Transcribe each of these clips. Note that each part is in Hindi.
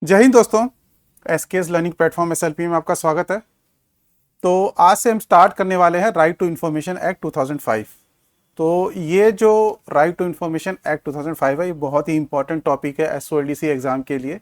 जय हिंद दोस्तों। एसकेएस लर्निंग प्लेटफॉर्म एसएलपी में आपका स्वागत है। तो आज से हम स्टार्ट करने वाले हैं राइट टू इन्फॉर्मेशन एक्ट 2005। तो ये जो राइट टू इन्फॉर्मेशन एक्ट 2005 है, ये बहुत ही इंपॉर्टेंट टॉपिक है एसओएलडीसी एग्ज़ाम के लिए,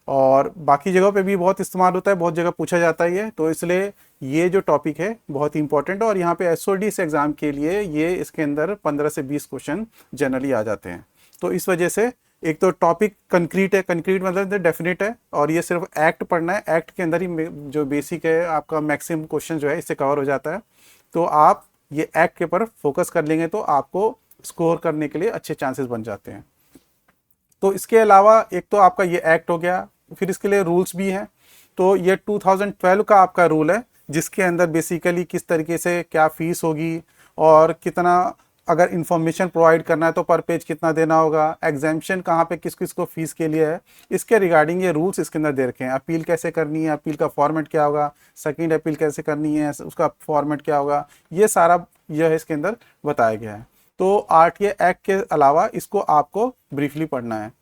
और बाकी जगहों पे भी बहुत इस्तेमाल होता है, बहुत जगह पूछा जाता है ये। तो इसलिए ये जो टॉपिक है बहुत ही इंपॉर्टेंट है, और यहाँ पे एसओएलडीसी एग्ज़ाम के लिए ये इसके अंदर 15 से 20 क्वेश्चन जनरली आ जाते हैं। तो इस वजह से एक तो टॉपिक कंक्रीट है, कंक्रीट मतलब डेफिनेट है, और ये सिर्फ एक्ट पढ़ना है। एक्ट के अंदर ही जो बेसिक है आपका मैक्सिमम क्वेश्चन जो है इससे कवर हो जाता है। तो आप ये एक्ट के ऊपर फोकस कर लेंगे तो आपको स्कोर करने के लिए अच्छे चांसेस बन जाते हैं। तो इसके अलावा एक तो आपका ये एक्ट हो गया, फिर इसके लिए रूल्स भी हैं। तो ये 2012 का आपका रूल है, जिसके अंदर बेसिकली किस तरीके से क्या फीस होगी और कितना, अगर इंफॉर्मेशन प्रोवाइड करना है तो पर पेज कितना देना होगा, एग्जामिशन कहाँ पे किस किस को फीस के लिए है, इसके रिगार्डिंग ये रूल्स इसके अंदर दे रखे हैं। अपील कैसे करनी है, अपील का फॉर्मेट क्या होगा, सेकंड अपील कैसे करनी है, उसका फॉर्मेट क्या होगा, ये सारा यह इसके अंदर बताया गया है। तो आरटीआई एक्ट के अलावा इसको आपको ब्रीफली पढ़ना है।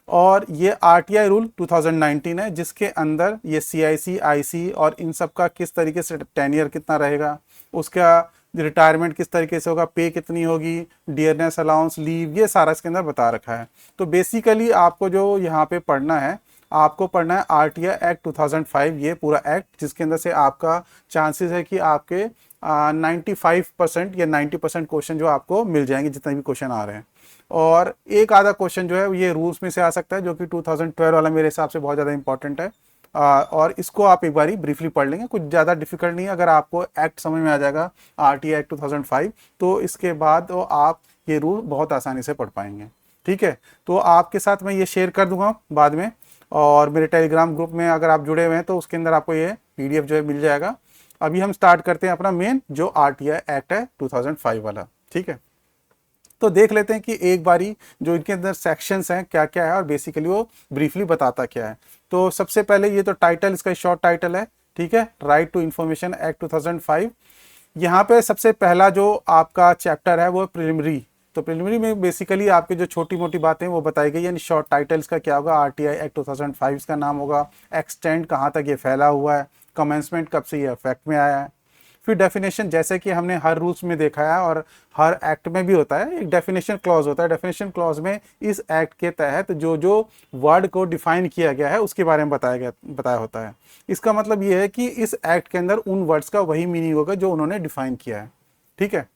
और ये आरटीआई रूल 2019 है, जिसके अंदर ये सीआईसी, आईसी और इन सब का किस तरीके से टेन्योर कितना रहेगा, उसका रिटायरमेंट किस तरीके से होगा, पे कितनी होगी, डियरनेस अलाउंस, लीव, ये सारा इसके अंदर बता रखा है। तो बेसिकली आपको जो यहाँ पे पढ़ना है, आपको पढ़ना है आरटीआई एक्ट 2005, ये पूरा एक्ट, जिसके अंदर से आपका चांसेस है कि आपके 95% या 90% क्वेश्चन जो आपको मिल जाएंगे, जितने भी क्वेश्चन आ रहे हैं। और एक आधा क्वेश्चन जो है ये रूल्स में से आ सकता है, जो कि 2012 वाला मेरे हिसाब से बहुत ज़्यादा इंपॉर्टेंट है। और इसको आप एक बारी ब्रीफली पढ़ लेंगे, कुछ ज़्यादा डिफिकल्ट नहीं है। अगर आपको एक्ट समझ में आ जाएगा, आरटीआई एक्ट 2005, तो इसके बाद तो आप ये रूल बहुत आसानी से पढ़ पाएंगे। ठीक है, तो आपके साथ मैं ये शेयर कर दूंगा बाद में, और मेरे टेलीग्राम ग्रुप में अगर आप जुड़े हुए हैं तो उसके अंदर आपको ये पीडीएफ जो है मिल जाएगा। अभी हम स्टार्ट करते हैं अपना मेन जो आरटीआई एक्ट है 2005 वाला। ठीक है, तो देख लेते हैं कि एक बारी जो इनके अंदर सेक्शंस हैं क्या क्या है, और बेसिकली वो ब्रीफली बताता क्या है। तो सबसे पहले ये तो टाइटल, इसका शॉर्ट टाइटल है। ठीक है, राइट टू इन्फॉर्मेशन एक्ट 2005। यहाँ पे सबसे पहला जो आपका चैप्टर है वो प्रिलिमिनरी। तो प्रिलिमिनरी में बेसिकली आपके जो छोटी मोटी बातें वो बताई गई, यानी शॉर्ट टाइटल इसका क्या होगा, आरटीआई एक्ट 2005 इसका नाम होगा, एक्सटेंड कहाँ तक ये फैला हुआ है, कमेंसमेंट कब से ये इफेक्ट में आया है। फिर डेफिनेशन, जैसे कि हमने हर रूल्स में देखा है और हर एक्ट में भी होता है, एक डेफिनेशन क्लॉज होता है। डेफिनेशन क्लॉज में इस एक्ट के तहत जो जो वर्ड को डिफाइन किया गया है उसके बारे में बताया होता है। इसका मतलब ये है कि इस एक्ट के अंदर उन वर्ड्स का वही मीनिंग होगा जो उन्होंने डिफाइन किया है। ठीक है,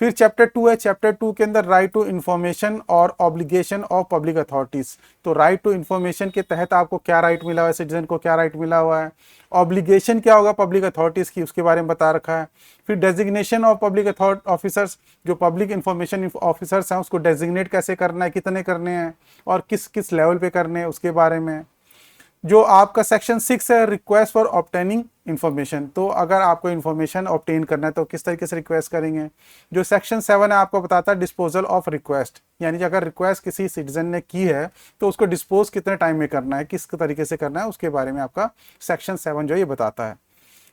फिर चैप्टर 2 है। चैप्टर 2 के अंदर राइट टू इन्फॉर्मेशन और ऑब्लिगेशन ऑफ पब्लिक अथॉरिटीज। तो राइट टू इन्फॉर्मेशन के तहत आपको क्या राइट मिला हुआ है, सिटीजन को क्या राइट मिला हुआ है, ऑब्लिगेशन क्या होगा पब्लिक अथॉरिटीज की, उसके बारे में बता रखा है। फिर डेजिग्नेशन ऑफ पब्लिक ऑफिसर्स, जो पब्लिक इंफॉर्मेशन ऑफिसर्स हैं उसको डेजिग्नेट कैसे करना है, कितने करने हैं और किस किस लेवल पे करने हैं, उसके बारे में। जो आपका सेक्शन 6 है, रिक्वेस्ट फॉर ऑब्टेनिंग इन्फॉर्मेशन। तो अगर आपको इन्फॉर्मेशन ऑब्टेन करना है तो किस तरीके से रिक्वेस्ट करेंगे। जो सेक्शन 7 है आपको बताता है डिस्पोजल ऑफ रिक्वेस्ट, यानी कि अगर रिक्वेस्ट किसी सिटीजन ने की है तो उसको डिस्पोज कितने टाइम में करना है, किस तरीके से करना है, उसके बारे में आपका सेक्शन 7 जो है ये बताता है।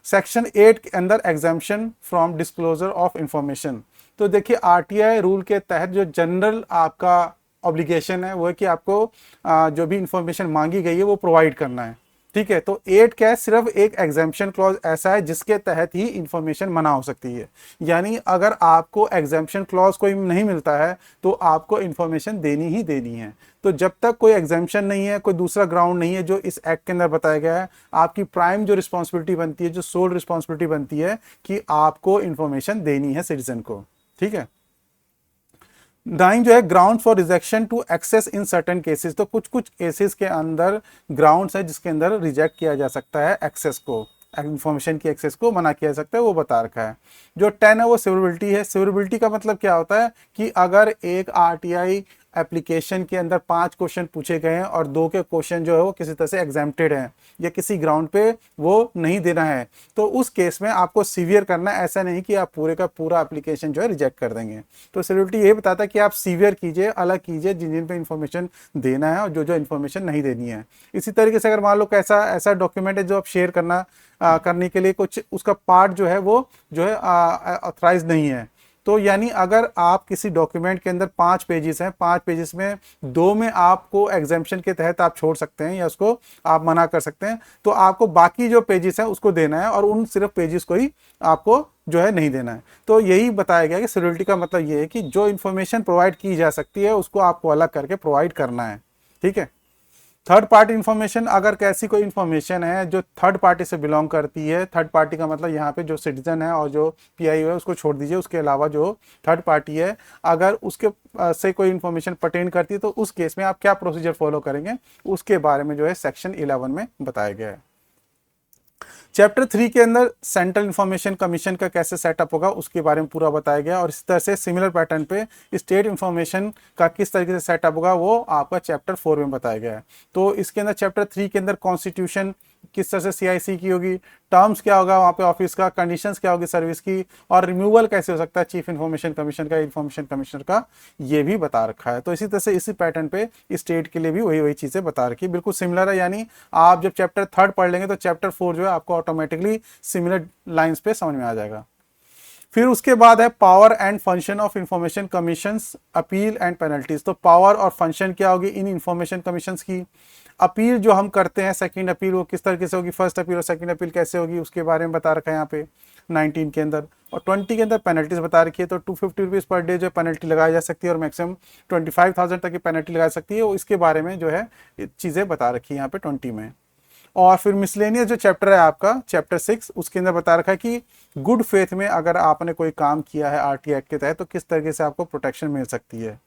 सेक्शन 8 के अंदर exemption from disclosure of information. तो देखिए आरटीआई रूल के तहत जो जनरल आपका ऑब्लिगेशन है वो है कि आपको जो भी इंफॉर्मेशन मांगी गई है वो प्रोवाइड करना है। ठीक है, तो 8 क्या है, सिर्फ एक एग्जाम्पशन क्लॉज ऐसा है जिसके तहत ही इंफॉर्मेशन मना हो सकती है। यानी अगर आपको एग्जाम्पशन क्लॉज कोई नहीं मिलता है तो आपको इंफॉर्मेशन देनी ही देनी है। तो जब तक कोई एग्जाम्पशन नहीं है, कोई दूसरा ग्राउंड नहीं है जो इस एक्ट के अंदर बताया गया है, आपकी प्राइम जो रिस्पॉन्सिबिलिटी बनती है, जो सोल रिस्पॉन्सिबिलिटी बनती है कि आपको इंफॉर्मेशन देनी है सिटीजन को। ठीक है, 9 जो है ground for rejection to access in certain cases. तो कुछ कुछ केसेस के अंदर ग्राउंड्स है जिसके अंदर रिजेक्ट किया जा सकता है एक्सेस को, इंफॉर्मेशन की एक्सेस को मना किया जा सकता है, वो बता रखा है। जो 10 है वो सिविलिटी है। सिविलिटी का मतलब क्या होता है कि अगर एक आरटीआई एप्लीकेशन के अंदर 5 क्वेश्चन पूछे गए हैं और 2 के क्वेश्चन जो है वो किसी तरह से एग्जाम्प्टेड हैं या किसी ग्राउंड पे वो नहीं देना है, तो उस केस में आपको सीवियर करना है। ऐसा नहीं कि आप पूरे का पूरा एप्लीकेशन जो है रिजेक्ट कर देंगे। तो सिविलिटी ये बताता है कि आप सीवियर कीजिए, अलग कीजिए जिन जिन पे इन्फॉर्मेशन देना है और जो जो इन्फॉर्मेशन नहीं देनी है। इसी तरीके से अगर मान लो कैसा ऐसा डॉक्यूमेंट है जो आप शेयर करने के लिए कुछ उसका पार्ट जो है वो जो है ऑथराइज नहीं है, तो यानी अगर आप किसी डॉक्यूमेंट के अंदर 5 पेजेस हैं, 5 पेजेस में 2 में आपको एग्जाम्पशन के तहत आप छोड़ सकते हैं या उसको आप मना कर सकते हैं, तो आपको बाकी जो पेजेस हैं उसको देना है और उन सिर्फ पेजेस को ही आपको जो है नहीं देना है। तो यही बताया गया कि सीरियलिटी का मतलब ये है कि जो इन्फॉर्मेशन प्रोवाइड की जा सकती है उसको आपको अलग करके प्रोवाइड करना है। ठीक है। थर्ड पार्टी इन्फॉर्मेशन, अगर कैसी कोई इन्फॉर्मेशन है जो थर्ड पार्टी से बिलोंग करती है, थर्ड पार्टी का मतलब यहाँ पे जो सिटीजन है और जो पीआईओ है उसको छोड़ दीजिए, उसके अलावा जो थर्ड पार्टी है अगर उसके से कोई इन्फॉर्मेशन पर्टेन करती है तो उस केस में आप क्या प्रोसीजर फॉलो करेंगे, उसके बारे में जो है सेक्शन 11 में बताया गया है। चैप्टर 3 के अंदर सेंट्रल इंफॉर्मेशन कमीशन का कैसे सेटअप होगा उसके बारे में पूरा बताया गया, और इस तरह से सिमिलर पैटर्न पे स्टेट इंफॉर्मेशन का किस तरीके से सेटअप होगा वो आपका चैप्टर 4 में बताया गया है। तो इसके अंदर चैप्टर 3 के अंदर कॉन्स्टिट्यूशन किस तरह से सीआईसी की होगी, टर्म्स क्या होगा वहाँ पे ऑफिस का, कंडीशंस क्या होगी सर्विस की, और रिमूवल कैसे हो सकता है चीफ इंफॉर्मेशन कमीशन का, इंफॉर्मेशन कमिश्नर का, ये भी बता रखा है। तो इसी तरह से इसी पैटर्न पे स्टेट के लिए भी वही चीज़ें बता रखी है, बिल्कुल सिमिलर है। यानी आप जब चैप्टर 3 पढ़ लेंगे तो चैप्टर 4 जो है आपको ऑटोमेटिकली सिमिलर लाइन्स पे समझ में आ जाएगा। फिर उसके बाद है power and function of information commissions, appeal and penalties. तो पावर और फंक्शन क्या होगी इन इंफॉर्मेशन कमीशंस की, अपील जो हम करते हैं सेकंड अपील वो किस तरीके से होगी, फर्स्ट अपील और सेकंड अपील कैसे होगी उसके बारे में बता रखा है यहाँ पे 19 के अंदर। और 20 के अंदर पेनल्टीज बता रखी है, तो 250 रुपीज़ पर डे जो पेनल्टी लगाई जा सकती है और मैक्सिमम 25,000 तक की पेनल्टी लगा सकती है, वो इसके बारे में जो है चीज़ें बता रखी है यहाँ पे 20 में। और फिर मिसलेनियस जो चैप्टर है आपका चैप्टर 6 उसके अंदर बता रखा है कि गुड फेथ में अगर आपने कोई काम किया है आरटीआई एक्ट के तहत तो किस तरीके से आपको प्रोटेक्शन मिल सकती है।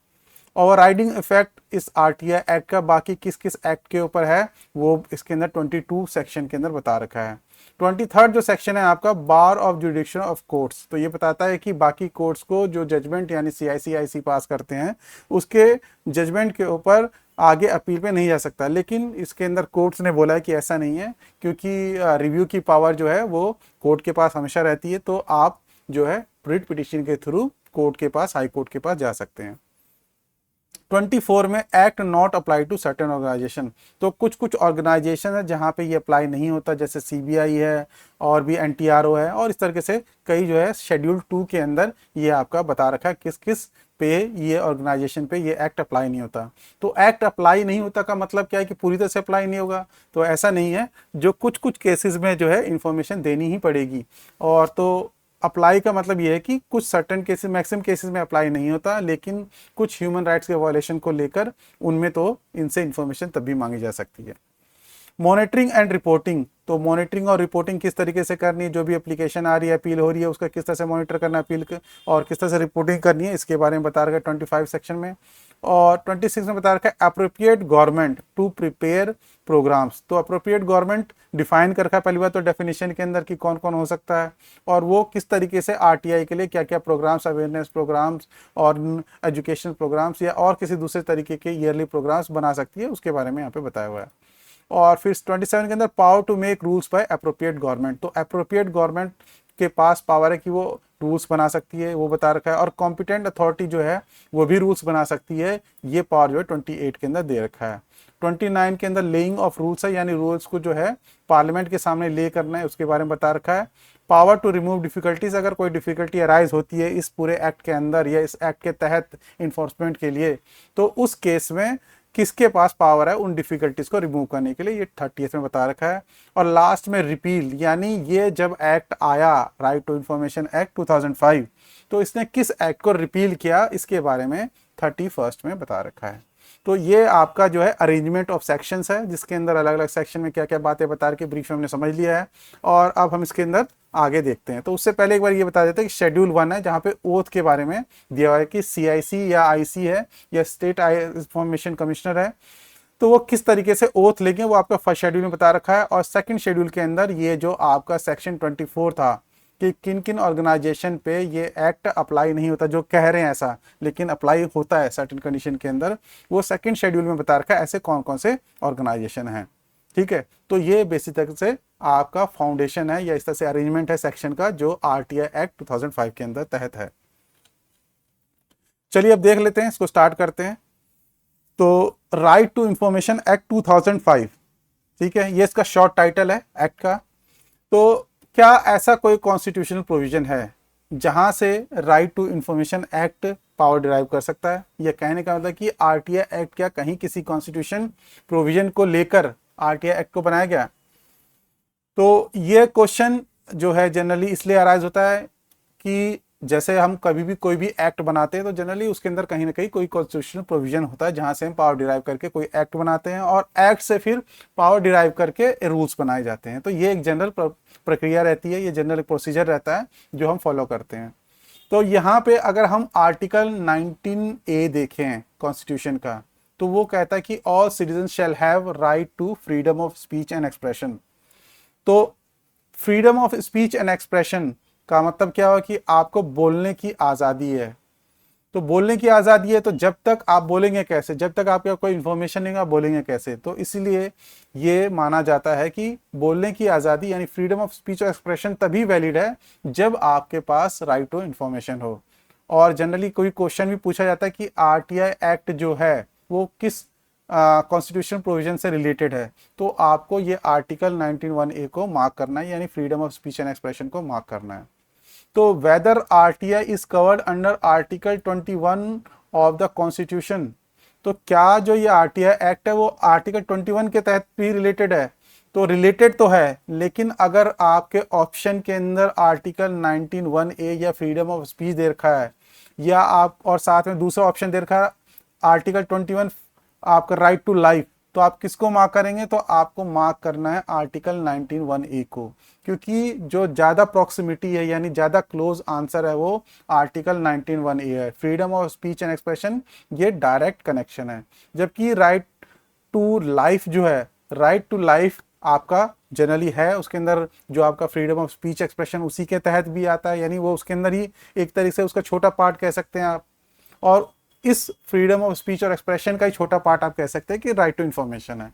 ओवरराइडिंग इफेक्ट इस आरटीआई एक्ट का बाकी किस किस एक्ट के ऊपर है वो इसके अंदर 22 सेक्शन के अंदर बता रखा है। 23rd जो सेक्शन है आपका बार ऑफ जुडिक्शन ऑफ कोर्ट्स, तो ये बताता है कि बाकी कोर्ट्स को जो जजमेंट यानी सीआईसी पास करते हैं उसके जजमेंट के ऊपर आगे अपील पे नहीं जा सकता, लेकिन इसके अंदर कोर्ट्स ने बोला है कि ऐसा नहीं है क्योंकि रिव्यू की पावर जो है वो कोर्ट के पास हमेशा रहती है, तो आप जो है रिट पिटिशन के थ्रू कोर्ट के पास, हाई कोर्ट के पास जा सकते हैं। 24 में act not apply to certain organisation, तो कुछ कुछ ऑर्गेनाइजेशन है जहाँ पे ये अप्लाई नहीं होता, जैसे सीबीआई है और भी एनटीआरओ है, और इस तरीके से कई जो है शेड्यूल 2 के अंदर ये आपका बता रखा है किस किस पे ये ऑर्गेनाइजेशन पे ये एक्ट अप्लाई नहीं होता। तो एक्ट अप्लाई नहीं होता का मतलब क्या है कि पूरी तरह से अप्लाई नहीं होगा, तो ऐसा नहीं है, जो कुछ कुछ केसेस में जो है इंफॉर्मेशन देनी ही पड़ेगी। और तो अप्लाई का मतलब ये है कि कुछ सर्टेन केसेस, मैक्सिमम केसेस में अप्लाई नहीं होता, लेकिन कुछ ह्यूमन राइट्स के वायलेशन को लेकर उनमें तो इनसे इंफॉर्मेशन तब भी मांगी जा सकती है। मॉनिटरिंग एंड रिपोर्टिंग, तो मॉनिटरिंग और रिपोर्टिंग किस तरीके से करनी है, जो भी एप्लीकेशन आ रही है, अपील हो रही है, उसका किस तरह से मॉनिटर करना है अपील और किस तरह से रिपोर्टिंग करनी है, इसके बारे में बता रखा है 25 सेक्शन में। और 26 में बता रखा है appropriate government to prepare programmes, तो अप्रोप्रिएट गवर्नमेंट डिफाइन कर रखा है पहली बार तो डेफिनेशन के अंदर कि कौन कौन हो सकता है और वो किस तरीके से आरटीआई के लिए क्या क्या प्रोग्राम्स, अवेयरनेस प्रोग्राम्स और एजुकेशन प्रोग्राम्स या और किसी दूसरे तरीके के ईयरली प्रोग्राम्स बना सकती है, उसके बारे में यहाँ पे बताया हुआ है। और फिर 27 के अंदर power to make rules by appropriate government, तो अप्रोप्रिएट गवर्नमेंट के पास पावर है कि वो रूल्स बना सकती है, वो बता रखा है। और कॉम्पिटेंट अथॉरिटी जो है वो भी रूल्स बना सकती है, ये पावर जो है 28 के अंदर दे रखा है। 29 के अंदर लेइंग ऑफ रूल्स है, यानी रूल्स को जो है पार्लियामेंट के सामने ले करना है, उसके बारे में बता रखा है। पावर टू रिमूव डिफिकल्टीज, अगर कोई डिफिकल्टी अराइज होती है इस पूरे एक्ट के अंदर या इस एक्ट के तहत इन्फोर्समेंट के लिए, तो उस केस में किसके पास पावर है उन डिफिकल्टीज को रिमूव करने के लिए, ये 30th में बता रखा है। और लास्ट में रिपील, यानी ये जब एक्ट आया राइट टू इंफॉर्मेशन एक्ट 2005, तो इसने किस एक्ट को रिपील किया इसके बारे में 31st में बता रखा है। तो ये आपका जो है अरेंजमेंट ऑफ सेक्शंस है, जिसके अंदर अलग अलग सेक्शन में क्या क्या बातें बता के ब्रीफ में हमने समझ लिया है। और अब हम इसके अंदर आगे देखते हैं। तो उससे पहले एक बार ये बता देते हैं कि शेड्यूल 1 है जहाँ पे ओथ के बारे में दिया हुआ है कि सीआईसी या आईसी है या स्टेट इंफॉर्मेशन कमिश्नर है, तो वो किस तरीके से ओथ लेंगे वो आपका फर्स्ट शेड्यूल में बता रखा है। और सेकंड शेड्यूल के अंदर ये जो आपका सेक्शन 24 था कि किन किन ऑर्गेनाइजेशन पे ये एक्ट अप्लाई नहीं होता, जो कह रहे हैं ऐसा लेकिन अप्लाई होता है सर्टेन कंडीशन के अंदर, वो सेकंड शेड्यूल में बता रखा है ऐसे कौन कौन से ऑर्गेनाइजेशन हैं। ठीक है, तो ये बेसिक तरह से आपका फाउंडेशन है या इस तरह से अरेंजमेंट है सेक्शन का जो आरटीआई एक्ट 2005 के अंदर तहत है। चलिए अब देख लेते हैं, इसको स्टार्ट करते हैं। तो राइट टू इंफॉर्मेशन एक्ट 2005, ठीक है, ये इसका शॉर्ट टाइटल है एक्ट का। तो क्या ऐसा कोई कॉन्स्टिट्यूशनल प्रोविजन है जहां से right to information act power derive कर सकता है। यह कहने का मतलब कि आरटीआई एक्ट क्या कहीं किसी कॉन्स्टिट्यूशन प्रोविजन को लेकर आरटीआई एक्ट को बनाया गया? तो ये क्वेश्चन जो है जनरली इसलिए अराइज होता है कि जैसे हम कभी भी कोई भी एक्ट बनाते हैं तो जनरली उसके अंदर कहीं ना कहीं कोई कॉन्स्टिट्यूशनल प्रोविजन होता है जहां से हम पावर डिराइव करके कोई एक्ट बनाते हैं और एक्ट से फिर पावर डिराइव करके रूल्स बनाए जाते हैं। तो ये एक जनरल प्रक्रिया रहती है, ये जनरल प्रोसीजर रहता है जो हम फॉलो करते हैं। तो यहाँ पे अगर हम आर्टिकल 19A देखें कॉन्स्टिट्यूशन का, तो वो कहता है कि all citizen shall have right to freedom of speech and expression. तो freedom of speech and expression का मतलब क्या हुआ कि आपको बोलने की आज़ादी है। तो बोलने की आज़ादी है तो जब तक आप बोलेंगे कैसे, जब तक आपके कोई इन्फॉर्मेशन नहीं, आप बोलेंगे कैसे? तो इसीलिए ये माना जाता है कि बोलने की आज़ादी यानी फ्रीडम ऑफ स्पीच और एक्सप्रेशन तभी वैलिड है जब आपके पास राइट टू इन्फॉर्मेशन हो। और जनरली कोई क्वेश्चन भी पूछा जाता है कि आरटीआई एक्ट जो है वो किस कॉन्स्टिट्यूशन प्रोविजन से रिलेटेड है, तो आपको ये आर्टिकल 19(1)(a) को मार्क करना है, यानी freedom of speech and expression को मार्क करना है। तो whether RTI is covered under article 21 of the constitution, तो क्या जो ये आरटीआई एक्ट है वो आर्टिकल 21 के तहत भी रिलेटेड है? तो रिलेटेड तो है, लेकिन अगर आपके ऑप्शन के अंदर आर्टिकल 19(1)(a) या फ्रीडम ऑफ स्पीच दे रखा है, या आप और साथ में दूसरा ऑप्शन दे रखा है आर्टिकल 21 आपका राइट टू लाइफ, तो आप किसको मार्क करेंगे? तो आपको मार्क करना है आर्टिकल 19(1)(a) को, क्योंकि जो ज़्यादा प्रॉक्सिमिटी है यानी ज़्यादा क्लोज आंसर है वो आर्टिकल 19(1)(a) है। Freedom of speech and expression ये डायरेक्ट कनेक्शन है, जबकि राइट टू लाइफ जो है, राइट टू लाइफ आपका जनरली है, उसके अंदर जो आपका फ्रीडम ऑफ स्पीच एक्सप्रेशन उसी के तहत भी आता है, यानी वो उसके अंदर ही एक तरीके से उसका छोटा पार्ट कह सकते हैं आप। और इस फ्रीडम ऑफ स्पीच और एक्सप्रेशन का ही छोटा पार्ट आप कह सकते हैं कि राइट टू इंफॉर्मेशन है।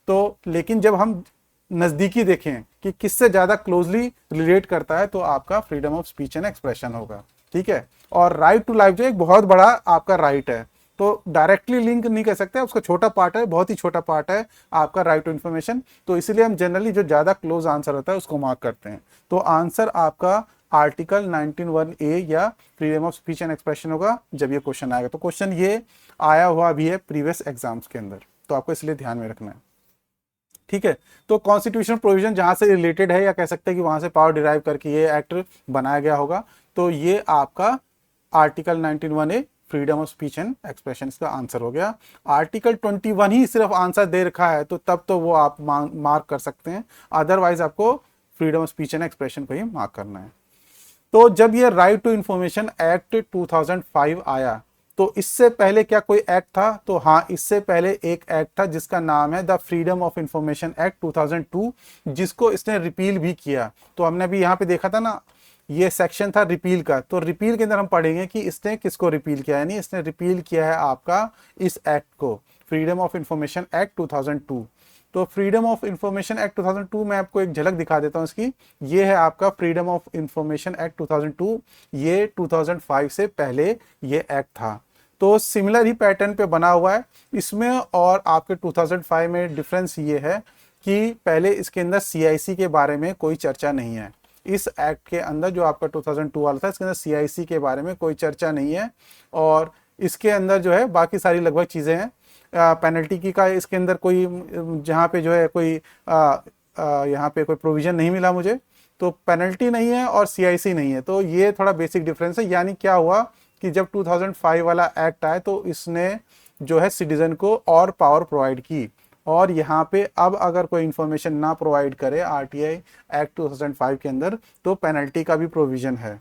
तो लेकिन जब हम नज़दीकी देखें कि किससे ज़्यादा क्लोजली रिलेट करता है, तो आपका freedom of speech and expression होगा, ठीक है। और राइट टू लाइफ जो एक बहुत बड़ा आपका राइट है, तो डायरेक्टली लिंक नहीं कह सकते, उसका छोटा पार्ट है, बहुत ही छोटा पार्ट है आपका राइट टू इन्फॉर्मेशन। तो इसीलिए हम जनरली जो ज़्यादा क्लोज आंसर होता है उसको मार्क करते हैं। तो आंसर आपका आर्टिकल 19(1)(a) या freedom of speech and expression होगा जब ये क्वेश्चन आएगा। तो क्वेश्चन ये आया हुआ भी है प्रीवियस एग्जाम्स के अंदर, तो आपको इसलिए ध्यान में रखना है, ठीक है। तो कॉन्स्टिट्यूशनल प्रोविजन जहां से रिलेटेड है या कह सकते हैं कि वहां से पावर डिराइव करके ये एक्ट बनाया गया होगा, तो ये आपका article 19(1)(a) freedom of speech and expression इसका आंसर हो गया। आर्टिकल 21 ही सिर्फ आंसर दे रखा है तो तब तो वो आप मार्क कर सकते हैं, अदरवाइज आपको freedom of speech and expression को ही मार्क करना है। तो जब ये राइट टू इंफॉर्मेशन एक्ट 2005 आया, तो इससे पहले क्या कोई एक्ट था? तो हाँ, इससे पहले एक एक्ट था जिसका नाम है the freedom of information act 2002, जिसको इसने रिपील भी किया। तो हमने अभी यहाँ पे देखा था ना, ये सेक्शन था रिपील का, तो रिपील के अंदर हम पढ़ेंगे कि इसने किसको रिपील किया, यानी इसने रिपील किया है आपका इस एक्ट को, फ्रीडम ऑफ इंफॉर्मेशन एक्ट 2002। तो फ्रीडम ऑफ इंफॉर्मेशन एक्ट 2002 में आपको एक झलक दिखा देता हूं इसकी। ये है आपका फ्रीडम ऑफ इंफॉर्मेशन एक्ट 2002, ये 2005 से पहले ये एक्ट था। तो सिमिलर ही पैटर्न पे बना हुआ है इसमें, और आपके 2005 में डिफरेंस ये है कि पहले इसके अंदर CIC के बारे में कोई चर्चा नहीं है। इस एक्ट के अंदर जो आपका 2002 वाला था, इसके अंदर CIC के बारे में कोई चर्चा नहीं है, और इसके अंदर जो है बाकी सारी लगभग चीज़ें हैं। पेनल्टी की का इसके अंदर कोई जहाँ पे जो है कोई यहाँ पे कोई प्रोविज़न नहीं मिला मुझे, तो पेनल्टी नहीं है और CIC नहीं है। तो ये थोड़ा बेसिक डिफरेंस है। यानी क्या हुआ कि जब 2005 वाला एक्ट आया तो इसने जो है सिटीजन को और पावर प्रोवाइड की, और यहाँ पे अब अगर कोई इंफॉर्मेशन ना प्रोवाइड करे RTI एक्ट 2005 के अंदर, तो पेनल्टी का भी प्रोविज़न है।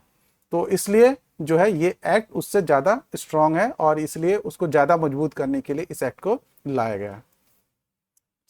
तो इसलिए जो है ये एक्ट उससे ज़्यादा स्ट्रांग है, और इसलिए उसको ज़्यादा मजबूत करने के लिए इस एक्ट को लाया गया।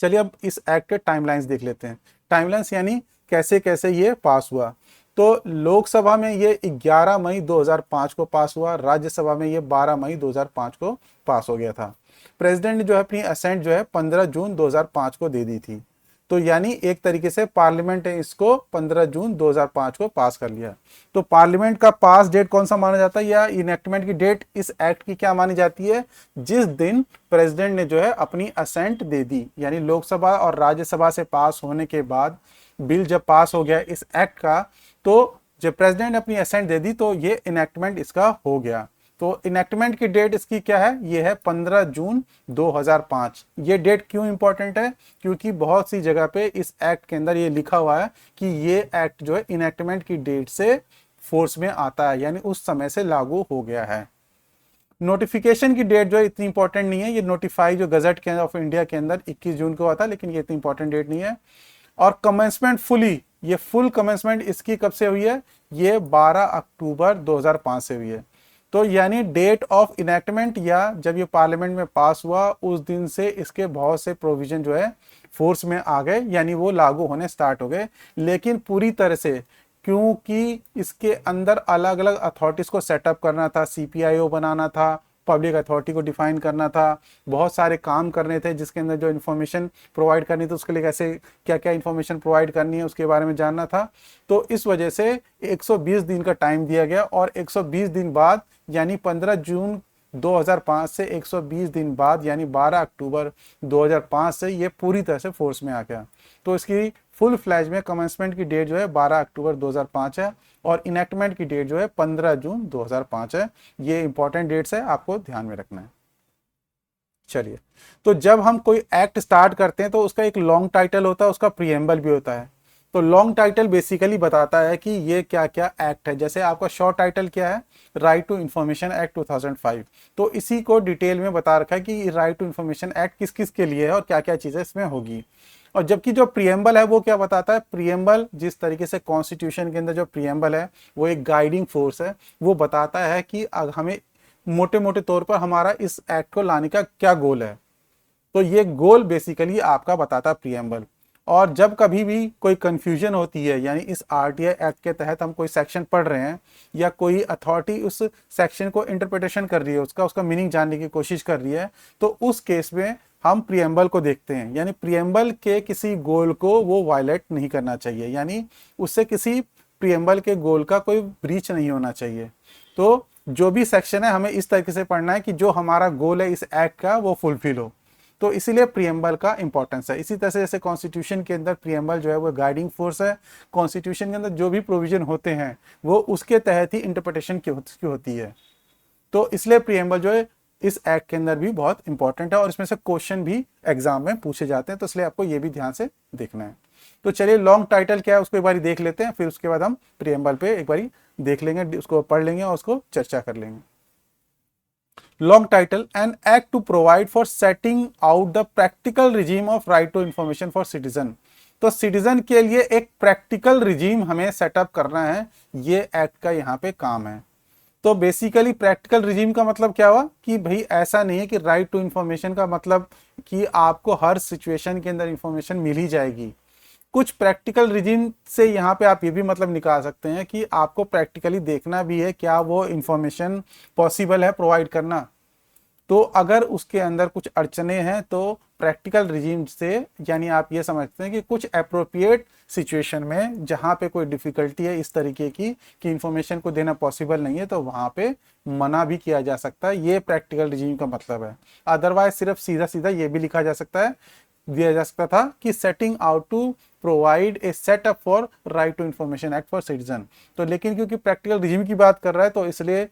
चलिए अब इस एक्ट के टाइमलाइंस देख लेते हैं। टाइमलाइंस यानी कैसे कैसे ये पास हुआ। तो लोकसभा में ये 11 मई 2005 को पास हुआ, राज्यसभा में ये 12 मई 2005 को पास हो गया था। प्रेसिडेंट ने जो है अपनी असेंट जो है 15 जून 2005 को दे दी थी। तो यानी एक तरीके से पार्लियामेंट ने इसको 15 जून 2005 को पास कर लिया। तो पार्लियामेंट का पास डेट कौन सा माना जाता है, या इनेक्टमेंट की डेट इस एक्ट की क्या मानी जाती है? जिस दिन प्रेसिडेंट ने जो है अपनी असेंट दे दी, यानी लोकसभा और राज्यसभा से पास होने के बाद बिल जब पास हो गया इस एक्ट का, तो जब प्रेसिडेंट ने अपनी असेंट दे दी तो ये इनेक्टमेंट इसका हो गया। तो इनेक्टमेंट की डेट इसकी क्या है, ये है 15 जून 2005। ये डेट क्यों इंपॉर्टेंट है, क्योंकि बहुत सी जगह पे इस एक्ट के अंदर ये लिखा हुआ है कि ये एक्ट जो है इनेक्टमेंट की डेट से फोर्स में आता है, यानी उस समय से लागू हो गया है। नोटिफिकेशन की डेट जो है इतनी इंपॉर्टेंट नहीं है, ये नोटिफाई जो गजट के ऑफ इंडिया के अंदर 21 जून को आता है, लेकिन ये इतनी इंपॉर्टेंट डेट नहीं है। और कमेंसमेंट फुली, ये फुल कमेंसमेंट इसकी कब से हुई है, ये 12 अक्टूबर 2005 से हुई है। तो यानी डेट ऑफ इनेक्टमेंट या जब ये पार्लियामेंट में पास हुआ उस दिन से इसके बहुत से प्रोविजन जो है फोर्स में आ गए, यानी वो लागू होने स्टार्ट हो गए। लेकिन पूरी तरह से, क्योंकि इसके अंदर अलग अलग अथॉरिटीज को सेटअप करना था, सीपीआईओ बनाना था, पब्लिक अथॉरिटी को डिफाइन करना था, बहुत सारे काम करने थे जिसके अंदर जो इन्फॉर्मेशन प्रोवाइड करनी थी उसके लिए कैसे क्या क्या इन्फॉर्मेशन प्रोवाइड करनी है उसके बारे में जानना था। तो इस वजह से 120 दिन का टाइम दिया गया और 120 दिन बाद यानी 15 जून 2005 से 120 दिन बाद यानी 12 अक्टूबर 2005 से ये पूरी तरह से फोर्स में आ गया। तो इसकी फुल फ्लैज में कमेंसमेंट की डेट जो है 12 अक्टूबर 2005 है और इनेक्टमेंट की डेट जो है 15 जून 2005 है। ये इंपॉर्टेंट डेट्स है, आपको ध्यान में रखना है। चलिए, तो जब हम कोई एक्ट स्टार्ट करते हैं तो उसका एक लॉन्ग टाइटल होता है, उसका प्रीएम्बल भी होता है। तो लॉन्ग टाइटल बेसिकली बताता है कि ये क्या क्या एक्ट है। जैसे आपका शॉर्ट टाइटल क्या है, राइट टू इंफॉर्मेशन एक्ट 2005। तो इसी को डिटेल में बता रखा है कि राइट टू इंफॉर्मेशन एक्ट किस किस के लिए है और क्या क्या चीजें इसमें होगी। और जबकि जो प्रीएम्बल है वो क्या बताता है, प्रीएम्बल जिस तरीके से कॉन्स्टिट्यूशन के अंदर जो प्रीएम्बल है वो एक गाइडिंग फोर्स है, वो बताता है कि हमें मोटे मोटे तौर पर हमारा इस एक्ट को लाने का क्या गोल है। तो ये गोल बेसिकली आपका बताता है प्रीएम्बल। और जब कभी भी कोई कंफ्यूजन होती है, यानी इस आरटीआई एक्ट के तहत हम कोई सेक्शन पढ़ रहे हैं या कोई अथॉरिटी उस सेक्शन को इंटरप्रिटेशन कर रही है, उसका मीनिंग जानने की कोशिश कर रही है, तो उस केस में हम प्रीएम्बल को देखते हैं। यानी प्रीएम्बल के किसी गोल को वो वायलेट नहीं करना चाहिए, यानी उससे किसी प्रीएम्बल के गोल का कोई ब्रीच नहीं होना चाहिए। तो जो भी सेक्शन है हमें इस तरीके से पढ़ना है कि जो हमारा गोल है इस एक्ट का वो फुलफिल हो। तो इसीलिए प्रीएम्बल का इंपॉर्टेंस है। इसी तरह से जैसे कॉन्स्टिट्यूशन के अंदर प्रीएम्बल जो है वो गाइडिंग फोर्स है, कॉन्स्टिट्यूशन के अंदर जो भी प्रोविजन होते हैं वो उसके तहत ही इंटरप्रिटेशन की होती है। तो इसलिए प्रीएम्बल जो है इस एक्ट के अंदर भी बहुत इंपॉर्टेंट है और इसमें से क्वेश्चन भी एग्जाम में पूछे जाते हैं, तो इसलिए आपको ये भी ध्यान से देखना है। तो चलिए, लॉन्ग टाइटल क्या है उसको एक बार देख लेते हैं, फिर उसके बाद हम प्रीएम्बल पे एक बार देख लेंगे, उसको पढ़ लेंगे और उसको चर्चा कर लेंगे। Long title, an act to provide for setting out the practical regime of right to information for citizen. तो सिटीजन के लिए एक प्रैक्टिकल रिजीम हमें सेटअप करना है, ये एक्ट का यहाँ पे काम है। तो बेसिकली प्रैक्टिकल रिजीम का मतलब क्या हुआ कि भाई ऐसा नहीं है कि राइट टू इंफॉर्मेशन का मतलब कि आपको हर सिचुएशन के अंदर इंफॉर्मेशन मिल ही जाएगी। कुछ प्रैक्टिकल रिजीम से यहाँ पे आप ये भी मतलब निकाल सकते हैं कि आपको प्रैक्टिकली देखना भी है क्या वो इंफॉर्मेशन पॉसिबल है प्रोवाइड करना। तो अगर उसके अंदर कुछ अड़चने हैं तो प्रैक्टिकल रिजीम से यानी आप ये समझते हैं कि कुछ अप्रोप्रिएट सिचुएशन में जहाँ पे कोई डिफिकल्टी है इस तरीके की कि इंफॉर्मेशन को देना पॉसिबल नहीं है, तो वहाँ पे मना भी किया जा सकता है। ये प्रैक्टिकल रिजीम का मतलब है। अदरवाइज सिर्फ सीधा सीधा ये भी लिखा जा सकता है, दिया जा सकता था कि setting out to provide a setup for right to information act for citizen. तो लेकिन क्योंकि प्रैक्टिकल रिजीम की बात कर रहा है तो इसलिए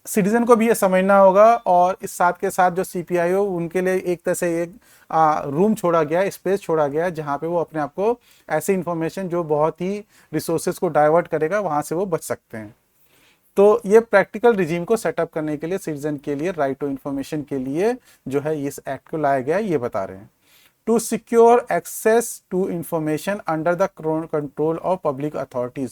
सिटीजन को भी ये समझना होगा और इस साथ के साथ जो सीपीआईओ उनके लिए एक तरह से एक रूम छोड़ा गया है, स्पेस छोड़ा गया है, जहाँ पे वो अपने आप को ऐसी इंफॉर्मेशन जो बहुत ही रिसोर्सेज को डाइवर्ट करेगा वहाँ से वो बच सकते हैं। तो ये प्रैक्टिकल रिजीम को सेटअप करने के लिए सिटीजन के लिए राइट टू इंफॉर्मेशन के लिए जो है इस एक्ट को लाया गया है, ये बता रहे हैं। To secure access to information under the control of public authorities.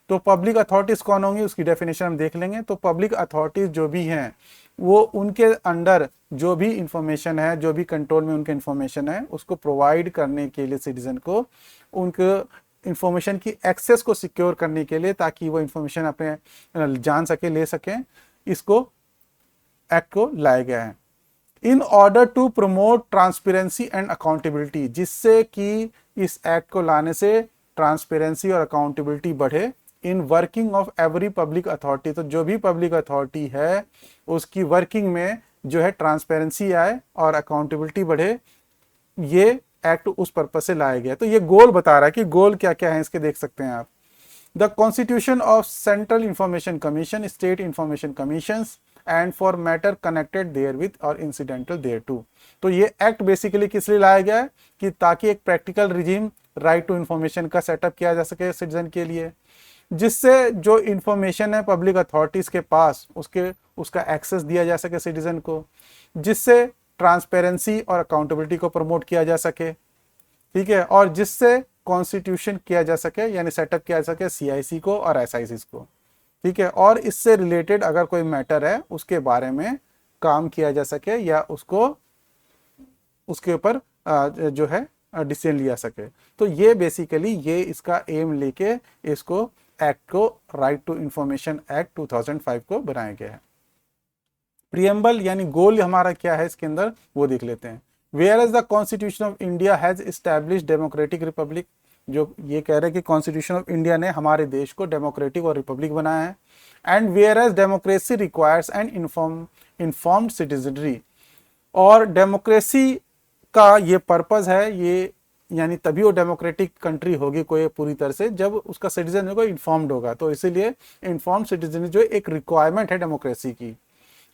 तो पब्लिक अथॉरिटीज कौन होंगी उसकी डेफिनेशन हम देख लेंगे। तो पब्लिक अथॉरिटीज जो भी हैं वो उनके अंडर जो भी इंफॉर्मेशन है, जो भी कंट्रोल में उनके इंफॉर्मेशन है, उसको प्रोवाइड करने के लिए सिटीजन को उनके इंफॉर्मेशन की एक्सेस को सिक्योर करने के लिए, ताकि वो इंफॉर्मेशन अपने जान सके, ले सकें, इसको एक्ट को लाया गया है। In order to promote transparency and accountability, जिससे कि इस एक्ट को लाने से ट्रांसपेरेंसी और अकाउंटेबिलिटी बढ़े in working of every public authority. तो जो भी पब्लिक अथॉरिटी है उसकी वर्किंग में जो है ट्रांसपेरेंसी आए और अकाउंटेबिलिटी बढ़े, ये एक्ट उस पर्पज से लाया गया। तो ये गोल बता रहा है कि गोल क्या क्या है इसके, देख सकते हैं आप। The constitution of central information commission, state information commissions and for matter connected therewith or incidental thereto. तो ये एक्ट बेसिकली किस लिए लाया गया है कि ताकि एक practical regime right to information का सेटअप किया जा सके सिटीजन के लिए, जिससे जो इंफॉर्मेशन है पब्लिक अथॉरिटीज के पास उसका एक्सेस दिया जा सके सिटीजन को, जिससे ट्रांसपेरेंसी और अकाउंटेबिलिटी को प्रमोट किया जा सके, ठीक है, और जिससे कॉन्स्टिट्यूशन किया जा सके यानी सेटअप किया जा सके सीआईसी को और एसआईसी को, ठीक है, और इससे रिलेटेड अगर कोई मैटर है उसके बारे में काम किया जा सके या उसके ऊपर जो है डिसीजन लिया सके। तो ये बेसिकली ये इसका एम लेके इसको एक्ट को राइट टू इंफॉर्मेशन एक्ट 2005 को बनाया गया है। प्रियम्बल यानी गोल हमारा क्या है इसके अंदर वो देख लेते हैं। Whereas the constitution of India has established democratic republic, जो ये कह रहे हैं कि कॉन्स्टिट्यूशन ऑफ इंडिया ने हमारे देश को डेमोक्रेटिक और रिपब्लिक बनाया है। And whereas democracy requires an informed citizenry, और डेमोक्रेसी का ये पर्पज है, ये यानी तभी वो डेमोक्रेटिक कंट्री होगी कोई पूरी तरह से जब उसका सिटीजन को इन्फॉर्म्ड होगा। तो इसीलिए इन्फॉर्म्ड सिटीजन जो एक रिक्वायरमेंट है डेमोक्रेसी की।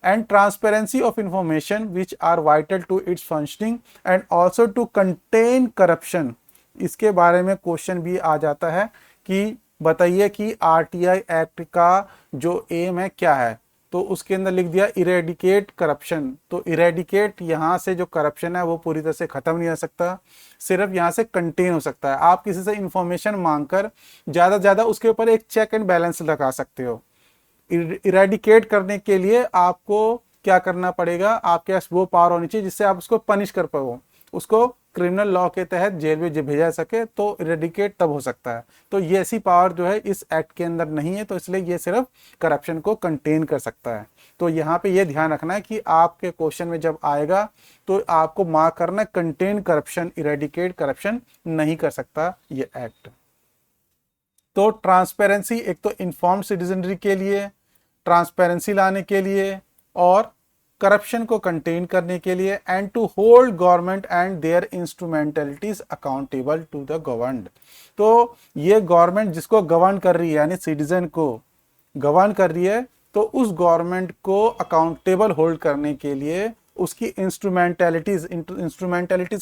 And transparency of information which are vital to its functioning and also to contain corruption. इसके बारे में क्वेश्चन भी आ जाता है कि बताइए कि आरटीआई एक्ट का जो एम है क्या है, तो उसके अंदर लिख दिया इरेडिकेट करप्शन। तो इरेडिकेट यहाँ से जो करप्शन है वो पूरी तरह से खत्म नहीं हो सकता, सिर्फ यहाँ से कंटेन हो सकता है। आप किसी से इंफॉर्मेशन मांगकर ज़्यादा से ज़्यादा उसके ऊपर एक चेक एंड बैलेंस लगा सकते हो। इरेडिकेट करने के लिए आपको क्या करना पड़ेगा, आपके पास वो पावर होनी चाहिए जिससे आप उसको पनिश कर पाओ, उसको क्रिमिनल लॉ के तहत जेल में भेजा सके, तो इरेडिकेट तब हो सकता है। तो ये ऐसी पावर जो है इस एक्ट के अंदर नहीं है, तो इसलिए ये सिर्फ करप्शन को कंटेन कर सकता है। तो यहाँ पे ये ध्यान रखना है कि आपके क्वेश्चन में जब आएगा तो आपको मार्क करना है कंटेन करप्शन, इरेडिकेट करप्शन नहीं कर सकता ये एक्ट। तो ट्रांसपेरेंसी, एक तो इन्फॉर्म्ड सिटीजनरी के लिए, ट्रांसपेरेंसी लाने के लिए और करप्शन को कंटेन करने के लिए, and to hold government and their instrumentalities accountable to the governed. तो ये गवर्नमेंट जिसको गवर्न कर रही है यानी सिटीजन को गवर्न कर रही है, तो उस गवर्नमेंट को अकाउंटेबल होल्ड करने के लिए उसकी इंस्ट्रूमेंटलिटीज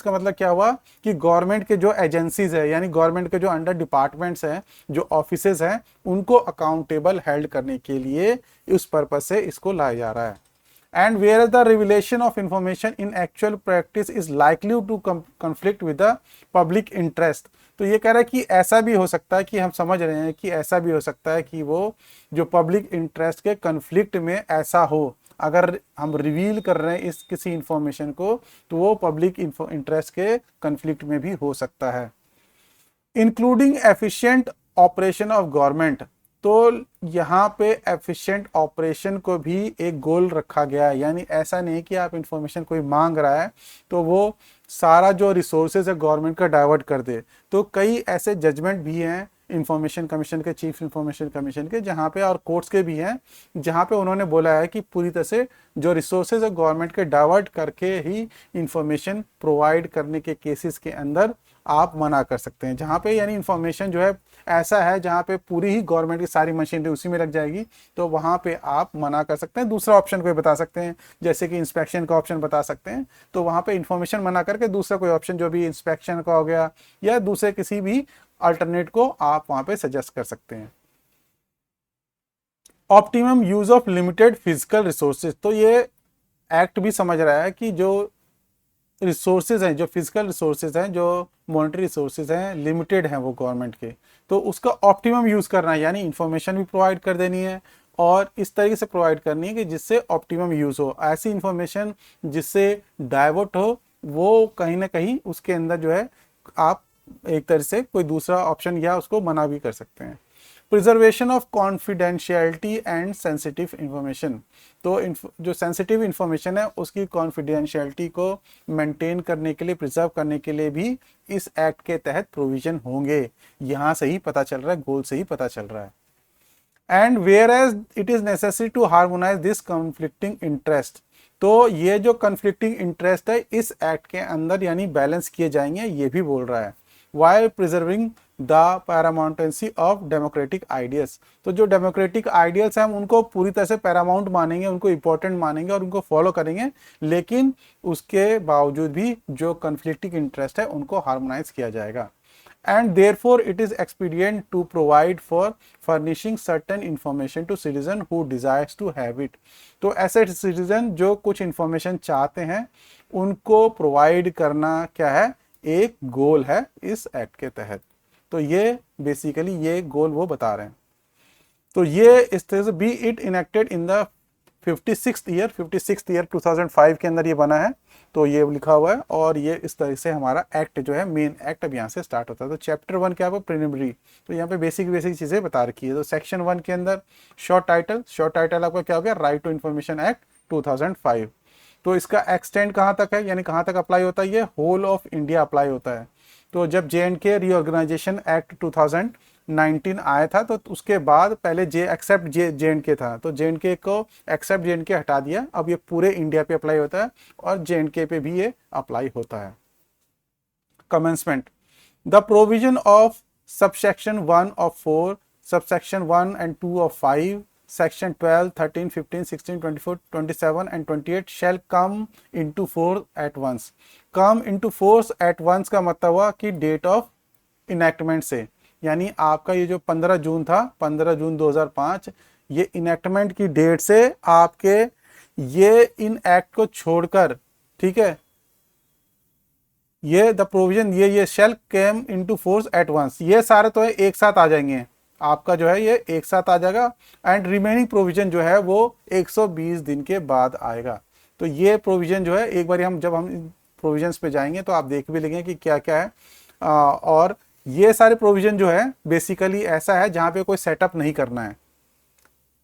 का मतलब क्या हुआ कि गवर्नमेंट के जो एजेंसीज है यानी गवर्नमेंट के जो अंडर डिपार्टमेंट्स हैं, जो ऑफिसेज हैं, उनको अकाउंटेबल हेल्ड करने के लिए उस पर्पज से इसको लाया जा रहा है। And where the revelation of information in actual practice is likely to conflict with the public interest। तो ये कह रहा है कि ऐसा भी हो सकता है कि हम समझ रहे हैं कि ऐसा भी हो सकता है कि वो जो पब्लिक इंटरेस्ट के कन्फ्लिक्ट में ऐसा हो, अगर हम रिवील कर रहे हैं इस किसी इंफॉर्मेशन को तो वो पब्लिक इंटरेस्ट के कन्फ्लिक्ट में भी हो सकता है। Including efficient operation of government, तो यहाँ पे एफिशिएंट ऑपरेशन को भी एक गोल रखा गया है, यानी ऐसा नहीं कि आप इंफॉर्मेशन कोई मांग रहा है तो वो सारा जो रिसोर्सेज है गवर्नमेंट का डाइवर्ट कर दे। तो कई ऐसे जजमेंट भी हैं इंफॉर्मेशन कमीशन के, चीफ इंफॉर्मेशन कमीशन के, जहाँ पे और कोर्ट्स के भी हैं जहाँ पे उन्होंने बोला है कि पूरी तरह से जो रिसोर्सेज है गवर्नमेंट के डाइवर्ट करके ही इंफॉर्मेशन प्रोवाइड करने के केसेस के अंदर आप मना कर सकते हैं। जहाँ पे यानी इंफॉर्मेशन जो है ऐसा है जहाँ पे पूरी ही गवर्नमेंट की सारी मशीनरी उसी में लग जाएगी, तो वहाँ पे आप मना कर सकते हैं। दूसरा ऑप्शन कोई बता सकते हैं, जैसे कि इंस्पेक्शन का ऑप्शन बता सकते हैं, तो वहाँ पे इंफॉर्मेशन मना करके दूसरा कोई ऑप्शन जो भी इंस्पेक्शन का हो गया या दूसरे किसी भी अल्टरनेट को आप वहाँ पे सजेस्ट कर सकते हैं। Optimum use of limited physical resources, तो ये एक्ट भी समझ रहा है कि जो रिसोर्सेज हैं, जो फिजिकल रिसोर्सेज हैं, जो मॉनेटरी रिसोर्सेज हैं, लिमिटेड हैं वो गवर्नमेंट के, तो उसका ऑप्टिमम यूज करना है, यानी इंफॉर्मेशन भी प्रोवाइड कर देनी है और इस तरीके से प्रोवाइड करनी है कि जिससे ऑप्टिमम यूज हो। ऐसी इंफॉर्मेशन जिससे डाइवर्ट हो वो कहीं ना कहीं उसके अंदर जो है आप एक तरह से कोई दूसरा ऑप्शन या उसको मना भी कर सकते हैं। Preservation of confidentiality and sensitive information, तो जो सेंसिटिव इंफॉर्मेशन है उसकी कॉन्फिडेंशियलिटी को मेंटेन करने के लिए, प्रिजर्व करने के लिए भी इस एक्ट के तहत प्रोविजन होंगे। यहाँ से ही पता चल रहा है, गोल से ही पता चल रहा है। And whereas it is necessary to harmonise this conflicting interest, तो ये जो कॉन्फ्लिक्टिंग इंटरेस्ट है इस एक्ट के अंदर यानी बैलेंस किए जाएंगे, ये भी बोल रहा है। while preserving the paramountcy of democratic ideals. तो जो डेमोक्रेटिक आइडियल्स हैं हम उनको पूरी तरह से पैरामाउंट मानेंगे, उनको इंपॉर्टेंट मानेंगे और उनको फॉलो करेंगे, लेकिन उसके बावजूद भी जो कन्फ्लिक्टिंग इंटरेस्ट है उनको हार्मोनाइज किया जाएगा। And therefore it is expedient to provide for furnishing certain information to citizen who desires to have it। तो ऐसे citizen जो कुछ information चाहते हैं उनको provide करना क्या है, एक गोल है इस एक्ट के तहत। तो ये बेसिकली ये गोल वो बता रहे हैं। तो ये इस तरह से B it enacted in the 56th year 2005 के अंदर ये बना है। तो ये लिखा हुआ है और ये इस तरह से हमारा एक्ट जो है मेन एक्ट अब यहाँ से स्टार्ट होता है। तो चैप्टर 1 क्या है, प्रिलिमिनरी। तो यहाँ पे बेसिक चीज़ें बता रखी है। तो सेक्शन 1 के अंदर शॉर्ट टाइटल आपका क्या हो गया, राइट टू इन्फॉर्मेशन एक्ट 2005। तो इसका एक्सटेंड कहाँ तक है, यानी कहाँ तक अप्लाई होता है, ये होल ऑफ इंडिया अप्लाई होता है। तो जब JNK रीऑर्गेनाइजेशन एक्ट 2019 आया था तो उसके बाद पहले एक्सेप्ट JNK था, तो JNK को एक्सेप्ट JNK हटा दिया, अब ये पूरे इंडिया पे अप्लाई होता है और JNK पे भी ये अप्लाई होता है। Commencement, the provision of subsection 1 of 4, subsection 1 and 2 of 5, section 12, 13, 15, 16, 24, 27 and 28 shall come into force at once। come into force at once का मतलब हुआ कि डेट ऑफ इनेक्टमेंट से, यानी आपका ये जो 15 जून था, 15 जून 2005, ये इनेक्टमेंट की डेट से आपके ये इन एक्ट को छोड़कर, ठीक है, ये द प्रोविजन ये shall came into force at once, ये सारे तो है एक साथ आ जाएंगे, आपका जो है ये एक साथ आ जाएगा। एंड रिमेनिंग प्रोविजन जो है वो 120 दिन के बाद आएगा। तो ये प्रोविजन जो है एक बार जब हम प्रोविजंस पे जाएंगे तो आप देख भी लेंगे कि क्या क्या है। और ये सारे प्रोविजन जो है बेसिकली ऐसा है जहाँ पे कोई सेटअप नहीं करना है,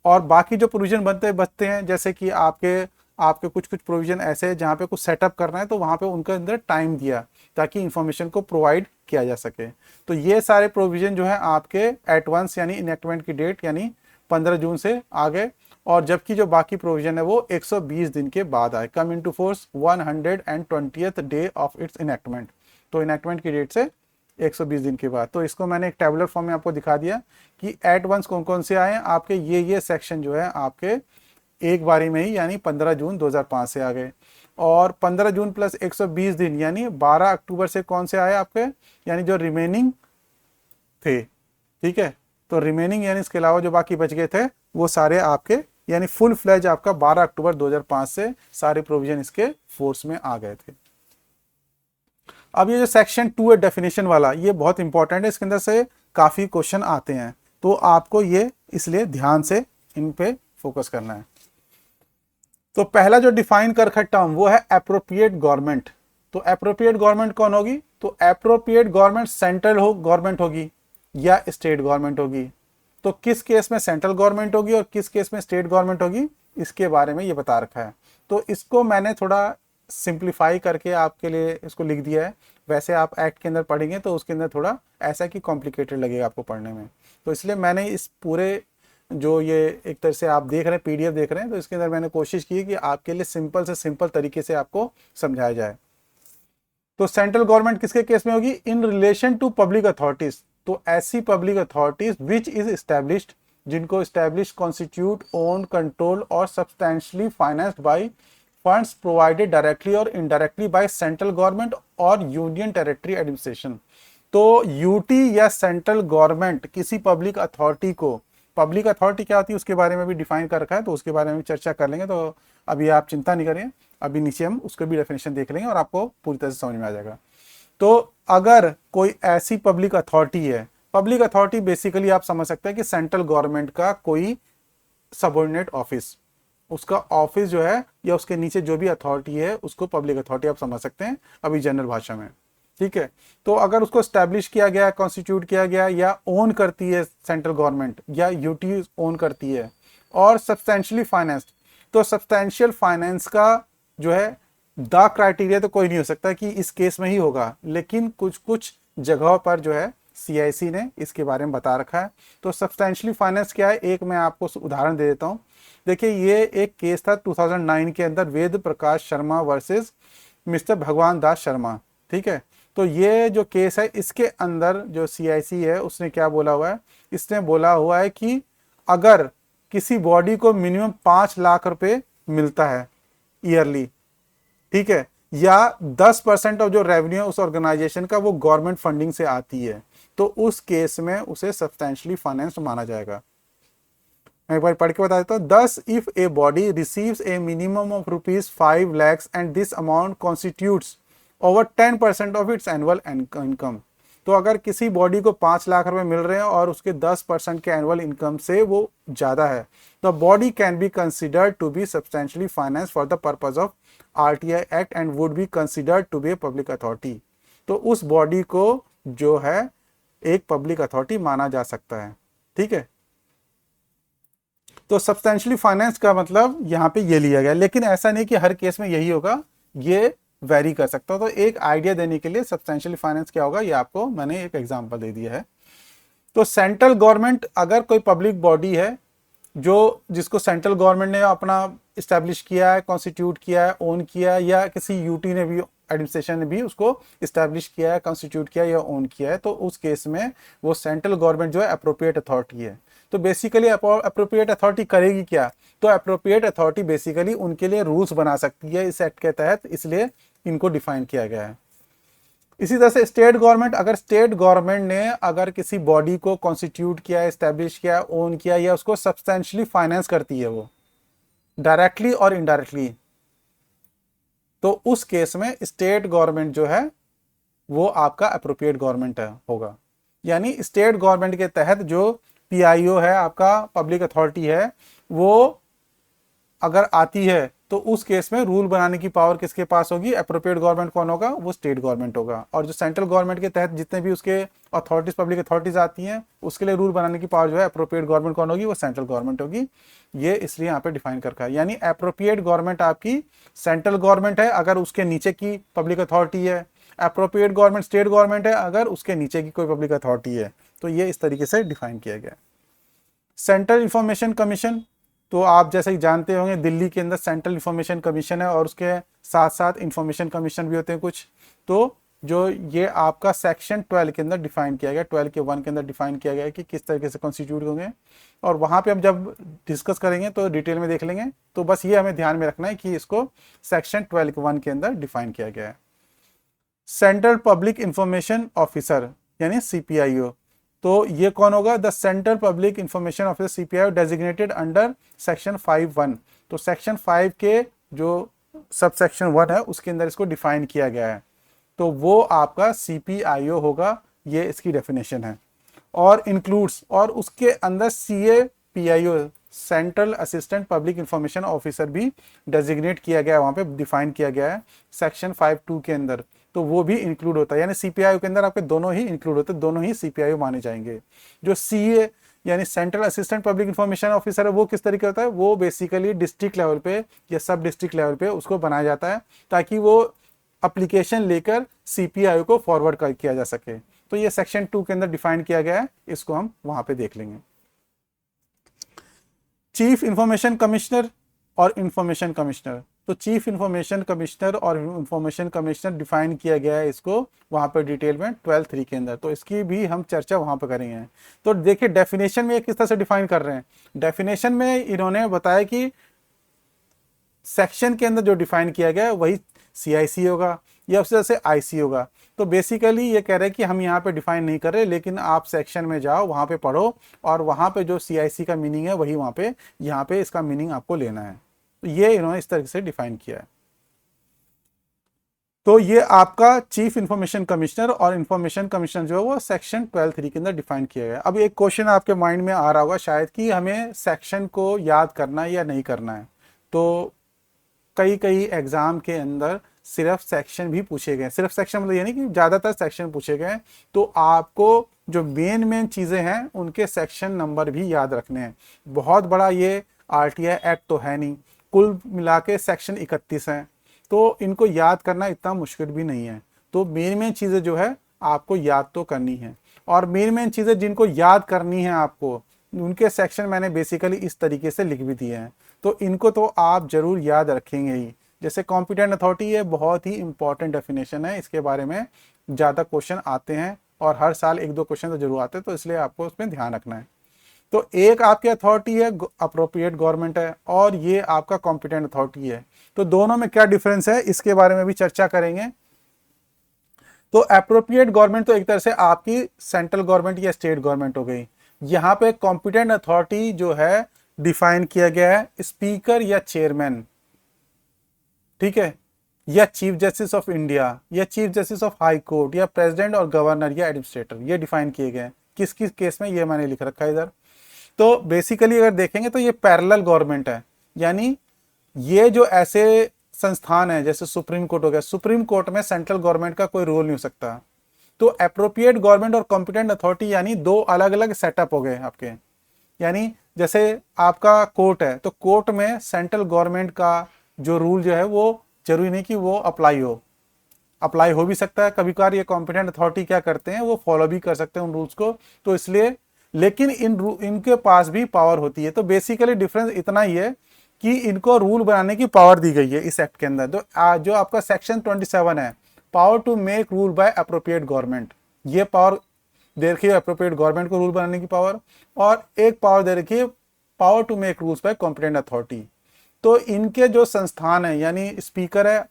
और बाकी जो प्रोविजन बचते हैं जैसे कि आपके कुछ प्रोविजन ऐसे हैं जहाँ पे कुछ सेटअप करना है, तो वहाँ पे उनके अंदर टाइम दिया ताकि इंफॉर्मेशन को प्रोवाइड किया जा सके। तो ये सारे प्रोविजन जो है आपके एट वंस यानी इनेक्टमेंट की डेट यानी 15 जून से आ गए, और जबकि जो बाकी प्रोविजन है वो 120 दिन के बाद आए। Come into force 120th day of its enactment, तो इनेक्टमेंट की डेट से 120 दिन के बाद। तो इसको मैंने एक टेबुलर फॉर्म में आपको दिखा दिया कि एट वंस कौन कौन से आए हैं। आपके ये सेक्शन जो है आपके एक बारी में ही यानी 15 जून 2005 से आ गए, और 15 जून प्लस 120 दिन यानी 12 अक्टूबर से कौन से आए आपके, यानी जो रिमेनिंग थे, ठीक है। तो रिमेनिंग यानी इसके अलावा जो बाकी बच गए थे वो सारे आपके यानी फुल फ्लैज आपका 12 अक्टूबर 2005 से सारे प्रोविजन इसके फोर्स में आ गए थे। अब ये जो सेक्शन 2 है डेफिनेशन वाला, ये बहुत इंपॉर्टेंट है, इसके अंदर से काफी क्वेश्चन आते हैं, तो आपको ये इसलिए ध्यान से इन पे फोकस करना है। तो पहला जो डिफाइन कर रखा टर्म वो है एप्रोप्रिएट गवर्नमेंट। तो एप्रोप्रिएट गवर्नमेंट कौन होगी, तो एप्रोप्रिएट गवर्नमेंट सेंट्रल गवर्नमेंट होगी या स्टेट गवर्नमेंट होगी। तो किस केस में सेंट्रल गवर्नमेंट होगी और किस केस में स्टेट गवर्नमेंट होगी, इसके बारे में ये बता रखा है। तो इसको मैंने थोड़ा सिंप्लीफाई करके आपके लिए इसको लिख दिया है। वैसे आप एक्ट के अंदर पढ़ेंगे तो उसके अंदर थोड़ा ऐसा कि कॉम्प्लिकेटेड लगेगा आपको पढ़ने में, तो इसलिए मैंने इस पूरे जो ये एक तरह से आप देख रहे हैं PDF देख रहे हैं, तो इसके अंदर मैंने कोशिश की कि आपके लिए सिंपल से सिंपल तरीके से आपको समझाया जाए। तो सेंट्रल गवर्नमेंट किसके केस में होगी, in relation to public authorities. तो ऐसी public authorities which is established, जिनको establish constitute own control or substantially financed by funds provided directly or indirectly by central government or union territory administration. तो यूटी या सेंट्रल गवर्नमेंट किसी पब्लिक अथॉरिटी को, पब्लिक अथॉरिटी क्या होती है उसके बारे में भी डिफाइन कर रखा है, तो उसके बारे में चर्चा कर लेंगे। तो अभी आप चिंता नहीं करें, अभी नीचे हम उसको भी डेफिनेशन देख लेंगे और आपको पूरी तरह से समझ में आ जाएगा। तो अगर कोई ऐसी पब्लिक अथॉरिटी है, पब्लिक अथॉरिटी बेसिकली आप समझ सकते हैं कि सेंट्रल गवर्नमेंट का कोई सबऑर्डिनेट ऑफिस, उसका ऑफिस जो है या उसके नीचे जो भी अथॉरिटी है उसको पब्लिक अथॉरिटी आप समझ सकते हैं अभी जनरल भाषा में, ठीक है। तो अगर उसको स्टैब्लिश किया गया, कॉन्स्टिट्यूट किया गया या ओन करती है सेंट्रल गवर्नमेंट या यूटी ओन करती है, और सब्सटेंशियली फाइनेंस्ड, तो सब्सटेंशियल फाइनेंस का जो है द क्राइटेरिया तो कोई नहीं हो सकता कि इस केस में ही होगा, लेकिन कुछ जगहों पर जो है CIC ने इसके बारे में बता रखा है। तो सब्सटेंशियली फाइनेंस क्या है, एक मैं आपको उदाहरण दे देता हूँ। देखिए ये एक केस था 2009 के अंदर, वेद प्रकाश शर्मा वर्सेस मिस्टर भगवान दास शर्मा, ठीक है। तो ये जो केस है इसके अंदर जो सीआईसी है उसने क्या बोला हुआ है, इसने बोला हुआ है कि अगर किसी बॉडी को मिनिमम 5 लाख रुपए मिलता है ईयरली, ठीक है, या 10% ऑफ जो रेवेन्यू उस ऑर्गेनाइजेशन का वो गवर्नमेंट फंडिंग से आती है, तो उस केस में उसे सब्सटेंशियली फाइनेंस्ड माना जाएगा। मैं एक बार पढ़ के बता देता हूँ। दस if a body receives A minimum of ₹5 lakhs and this amount constitutes over 10% of its annual income, तो अगर किसी बॉडी को 5 लाख रुपए मिल रहे हैं और उसके 10% के एनुअल इनकम से वो ज्यादा है, the body can be considered to be substantially finance for the purpose of RTI act and would be considered to be a public authority. तो उस बॉडी को जो है एक पब्लिक अथॉरिटी माना जा सकता है, ठीक है। तो सब्सटेंशियली फाइनेंस का मतलब यहाँ पे ये लिया गया, लेकिन ऐसा नहीं कि हर केस में यही होगा, ये वेरी कर सकता हो। तो एक आइडिया देने के लिए सब्सटेंशियली फाइनेंस क्या होगा ये आपको मैंने एक एग्जांपल दे दिया है। तो सेंट्रल गवर्नमेंट अगर कोई पब्लिक बॉडी है जो जिसको सेंट्रल गवर्नमेंट ने अपना इस्टेब्लिश किया है, कॉन्स्टिट्यूट किया है, ओन किया है, या किसी यूटी ने भी एडमिनिस्ट्रेशन ने भी उसको इस्टेब्लिश किया है, कॉन्स्टिट्यूट किया है या ओन किया है, तो उस केस में वो सेंट्रल गवर्नमेंट जो है अप्रोप्रिएट अथॉरिटी है। तो बेसिकली अप्रोप्रिएट अथॉरिटी करेगी क्या, तो अप्रोप्रिएट अथॉरिटी बेसिकली उनके लिए रूल्स बना सकती है इस एक्ट के तहत, इसलिए इनको डिफाइन किया गया है। इसी तरह से स्टेट गवर्नमेंट, अगर स्टेट गवर्नमेंट ने अगर किसी बॉडी को कॉन्स्टिट्यूट किया, एस्टेब्लिश किया, ओन किया, या उसको सब्सटेंशियली फाइनेंस करती है वो डायरेक्टली और इनडायरेक्टली, तो उस केस में स्टेट गवर्नमेंट जो है वो आपका अप्रोप्रिएट गवर्नमेंट होगा। यानी स्टेट गवर्नमेंट के तहत जो पीआईओ है, आपका पब्लिक अथॉरिटी है, वो अगर आती है तो उस केस में रूल बनाने की पावर किसके पास होगी, अप्रोप्रिएट गवर्नमेंट कौन होगा, वो स्टेट गवर्नमेंट होगा। और जो सेंट्रल गवर्नमेंट के तहत जितने भी उसके अथॉरिटीज, पब्लिक अथॉरिटीज आती हैं, उसके लिए रूल बनाने की पावर जो है अप्रोप्रिएट गवर्नमेंट कौन होगी, वो सेंट्रल गवर्नमेंट होगी। ये इसलिए यहाँ पे डिफाइन कर रखा है। यानी अप्रोप्रिएट गवर्नमेंट आपकी सेंट्रल गवर्नमेंट है अगर उसके नीचे की पब्लिक अथॉरिटी है, अप्रोप्रिएट गवर्नमेंट स्टेट गवर्नमेंट है अगर उसके नीचे की कोई पब्लिक अथॉरिटी है। तो ये इस तरीके से डिफाइन किया गया। सेंट्रल इंफॉर्मेशन कमीशन, तो आप जैसे ही जानते होंगे दिल्ली के अंदर सेंट्रल इंफॉर्मेशन कमीशन है और उसके साथ साथ इंफॉर्मेशन कमीशन भी होते हैं कुछ। तो जो ये आपका सेक्शन 12 के अंदर डिफाइन किया गया, 12 के 1 के अंदर डिफाइन किया गया कि किस तरीके से कॉन्स्टिट्यूट होंगे, और वहां पे हम जब डिस्कस करेंगे तो डिटेल में देख लेंगे। तो बस ये हमें ध्यान में रखना है कि इसको सेक्शन 12 के 1 के अंदर डिफाइन किया गया है। सेंट्रल पब्लिक इंफॉर्मेशन ऑफिसर यानी सीपीआईओ, तो ये कौन होगा, the central public information officer CPIO designated under section 5(1). तो सेक्शन 5 के जो सब सेक्शन 1 है उसके अंदर इसको डिफाइन किया गया है, तो वो आपका सीपीआईओ होगा, ये इसकी डेफिनेशन है। और इंक्लूड्स, और उसके अंदर CAPIO central assistant public information officer भी डेजिग्नेट किया गया है, वहां पे डिफाइन किया गया है सेक्शन 5(2) के अंदर, तो वो भी इंक्लूड होता है। यानी सीपीआईओ के अंदर आपके दोनों ही इंक्लूड होते हैं, दोनों ही सीपीआईओ माने जाएंगे। जो सीए यानी central assistant public information officer है वो किस तरीके होता है, वो बेसिकली डिस्ट्रिक्ट लेवल पे या सब डिस्ट्रिक्ट लेवल पे उसको बनाया जाता है ताकि वो एप्लीकेशन लेकर सीपीआईओ को फॉरवर्ड किया जा सके। तो ये सेक्शन 2 के अंदर डिफाइन किया गया है, इसको हम वहां पे देख लेंगे। चीफ इंफॉर्मेशन कमिश्नर और इंफॉर्मेशन कमिश्नर, तो चीफ इंफॉर्मेशन कमिश्नर और इंफॉर्मेशन कमिश्नर डिफाइन किया गया है इसको वहां पर डिटेल में 12(3) के अंदर, तो इसकी भी हम चर्चा वहां पर करेंगे। तो देखिए डेफिनेशन में किस तरह से डिफाइन कर रहे हैं। डेफिनेशन में इन्होंने बताया कि सेक्शन के अंदर जो डिफाइन किया गया है वही सीआईसी होगा या उससे जैसे आईसी होगा। तो बेसिकली ये कह रहे हैं कि हम यहाँ पे डिफाइन नहीं कर रहे, लेकिन आप सेक्शन में जाओ, वहां पे पढ़ो, और वहां पे जो सीआईसी का मीनिंग है वही वहां पे यहाँ पे इसका मीनिंग आपको लेना है। तो ये इन्होंने इस तरह से डिफाइन किया है। तो ये आपका चीफ इंफॉर्मेशन कमिश्नर और इंफॉर्मेशन कमिश्नर जो है वो सेक्शन 12(3) के अंदर डिफाइन किया गया है। अब एक क्वेश्चन आपके माइंड में आ रहा होगा शायद कि हमें सेक्शन को याद करना है या नहीं करना है। तो कई एग्जाम के अंदर सिर्फ सेक्शन भी पूछे गए, सिर्फ सेक्शन मतलब यानी कि ज्यादातर सेक्शन पूछे गए, तो आपको जो मेन चीजें हैं उनके सेक्शन नंबर भी याद रखने हैं। बहुत बड़ा ये आरटीआई एक्ट तो है नहीं, कुल मिला के सेक्शन 31 हैं, तो इनको याद करना इतना मुश्किल भी नहीं है। तो मेन चीजें जो है आपको याद तो करनी है, और मेन चीजें जिनको याद करनी है आपको उनके सेक्शन मैंने बेसिकली इस तरीके से लिख भी दिए हैं, तो इनको तो आप जरूर याद रखेंगे ही। जैसे कॉम्पिटेंट अथॉरिटी, ये बहुत ही इंपॉर्टेंट डेफिनेशन है, इसके बारे में ज़्यादा क्वेश्चन आते हैं और हर साल एक दो क्वेश्चन तो जरूर आते हैं, तो इसलिए आपको उसमें ध्यान रखना है। तो एक आपकी अथॉरिटी है अप्रोप्रिएट गवर्नमेंट है, और ये आपका कॉम्पिटेंट अथॉरिटी है। तो दोनों में क्या डिफरेंस है इसके बारे में भी चर्चा करेंगे। तो अप्रोप्रिएट गवर्नमेंट तो एक तरह से आपकी सेंट्रल गवर्नमेंट या स्टेट गवर्नमेंट हो गई। यहाँ पे कॉम्पिटेंट अथॉरिटी जो है डिफाइन किया गया है स्पीकर या चेयरमैन, ठीक है, या चीफ जस्टिस ऑफ इंडिया, या chief justice of high court, या प्रेसिडेंट और गवर्नर या एडमिनिस्ट्रेटर, ये डिफाइन किए गए हैं। किस किस केस में ये मैंने लिख रखा है इधर। तो बेसिकली अगर देखेंगे तो ये पैरेलल गवर्नमेंट है, यानी ये जो ऐसे संस्थान है जैसे सुप्रीम कोर्ट हो गया, सुप्रीम कोर्ट में सेंट्रल गवर्नमेंट का कोई रोल नहीं हो सकता। तो अप्रोप्रिएट गवर्नमेंट और कॉम्पिटेंट अथॉरिटी यानी दो अलग अलग सेटअप हो गए आपके। यानी जैसे आपका कोर्ट है, तो कोर्ट में सेंट्रल गवर्नमेंट का जो रूल जो है वो जरूरी नहीं कि वो अप्लाई हो भी सकता है, कभी कभार ये कॉम्पिटेंट अथॉरिटी क्या करते हैं वो फॉलो भी कर सकते हैं उन रूल्स को, तो इसलिए, लेकिन इनके पास भी पावर होती है। तो बेसिकली डिफरेंस इतना ही है कि इनको रूल बनाने की पावर दी गई है इस एक्ट के अंदर। तो जो आपका सेक्शन 27 है, power to make rule by appropriate government, ये पावर दे रखी है अप्रोप्रिएट गवर्नमेंट को रूल बनाने की पावर, और एक पावर दे रखी है power to make rules by competent authority. तो इनके जो संस्थान है, यानी स्पीकर है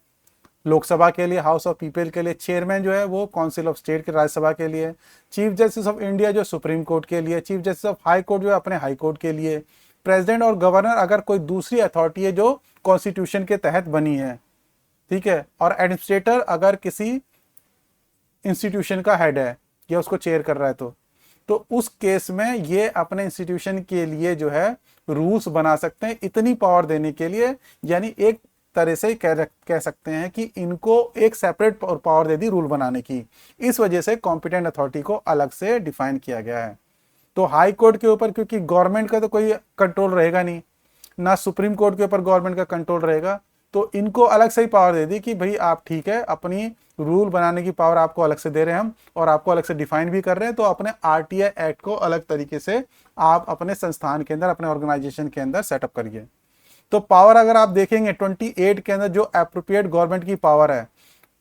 लोकसभा के लिए, हाउस ऑफ पीपल के लिए, चेयरमैन जो है वो काउंसिल ऑफ स्टेट के राज्यसभा के लिए, चीफ जस्टिस ऑफ इंडिया जो सुप्रीम कोर्ट के लिए, chief justice of high court जो है अपने हाई कोर्ट के लिए, प्रेसिडेंट और गवर्नर अगर कोई दूसरी अथॉरिटी है जो कॉन्स्टिट्यूशन के तहत बनी है, ठीक है, और एडमिनिस्ट्रेटर अगर किसी इंस्टीट्यूशन का हेड है या उसको चेयर कर रहा है, तो उस केस में ये अपने इंस्टीट्यूशन के लिए जो है रूल्स बना सकते हैं इतनी पावर देने के लिए। यानी एक तरह से कह सकते हैं कि इनको एक सेपरेट पावर दे दी रूल बनाने की। इस वजह से कॉम्पिटेंट अथॉरिटी को अलग से डिफाइन किया गया है। तो हाई कोर्ट के ऊपर क्योंकि गवर्नमेंट का तो कोई कंट्रोल रहेगा नहीं, ना सुप्रीम कोर्ट के ऊपर गवर्नमेंट का कंट्रोल रहेगा, तो इनको अलग से ही पावर दे दी कि भाई आप ठीक है, अपनी रूल बनाने की पावर आपको अलग से दे रहे हैं हम, और आपको अलग से डिफाइन भी कर रहे हैं। तो अपने आरटीआई एक्ट को अलग तरीके से आप अपने संस्थान के अंदर, अपने ऑर्गेनाइजेशन के अंदर सेटअप करिए। तो पावर अगर आप देखेंगे 28 के अंदर जो अप्रोप्रिएट गवर्नमेंट की पावर है,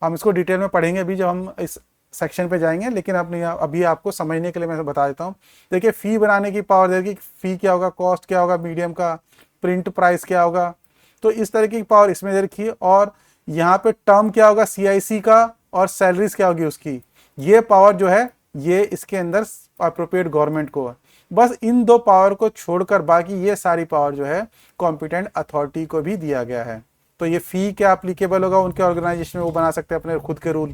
हम इसको डिटेल में पढ़ेंगे अभी जब हम इस सेक्शन पे जाएंगे, लेकिन अपने अभी आपको समझने के लिए मैं बता देता हूँ। देखिए, फी बनाने की पावर देगी, फी क्या होगा, कॉस्ट क्या होगा, मीडियम का प्रिंट प्राइस क्या होगा, तो इस तरह की पावर इसमें दे रखी है। और यहाँ पे टर्म क्या होगा सीआईसी का, और सैलरीज क्या होगी उसकी, ये पावर जो है ये इसके अंदर अप्रोप्रिएट गवर्नमेंट को है। बस इन दो पावर को छोड़कर बाकी ये सारी पावर जो है कॉम्पिटेंट अथॉरिटी को भी दिया गया है। तो ये फी क्या एप्लीकेबल होगा उनके ऑर्गेनाइजेशन में, वो बना सकते हैं अपने खुद के रूल,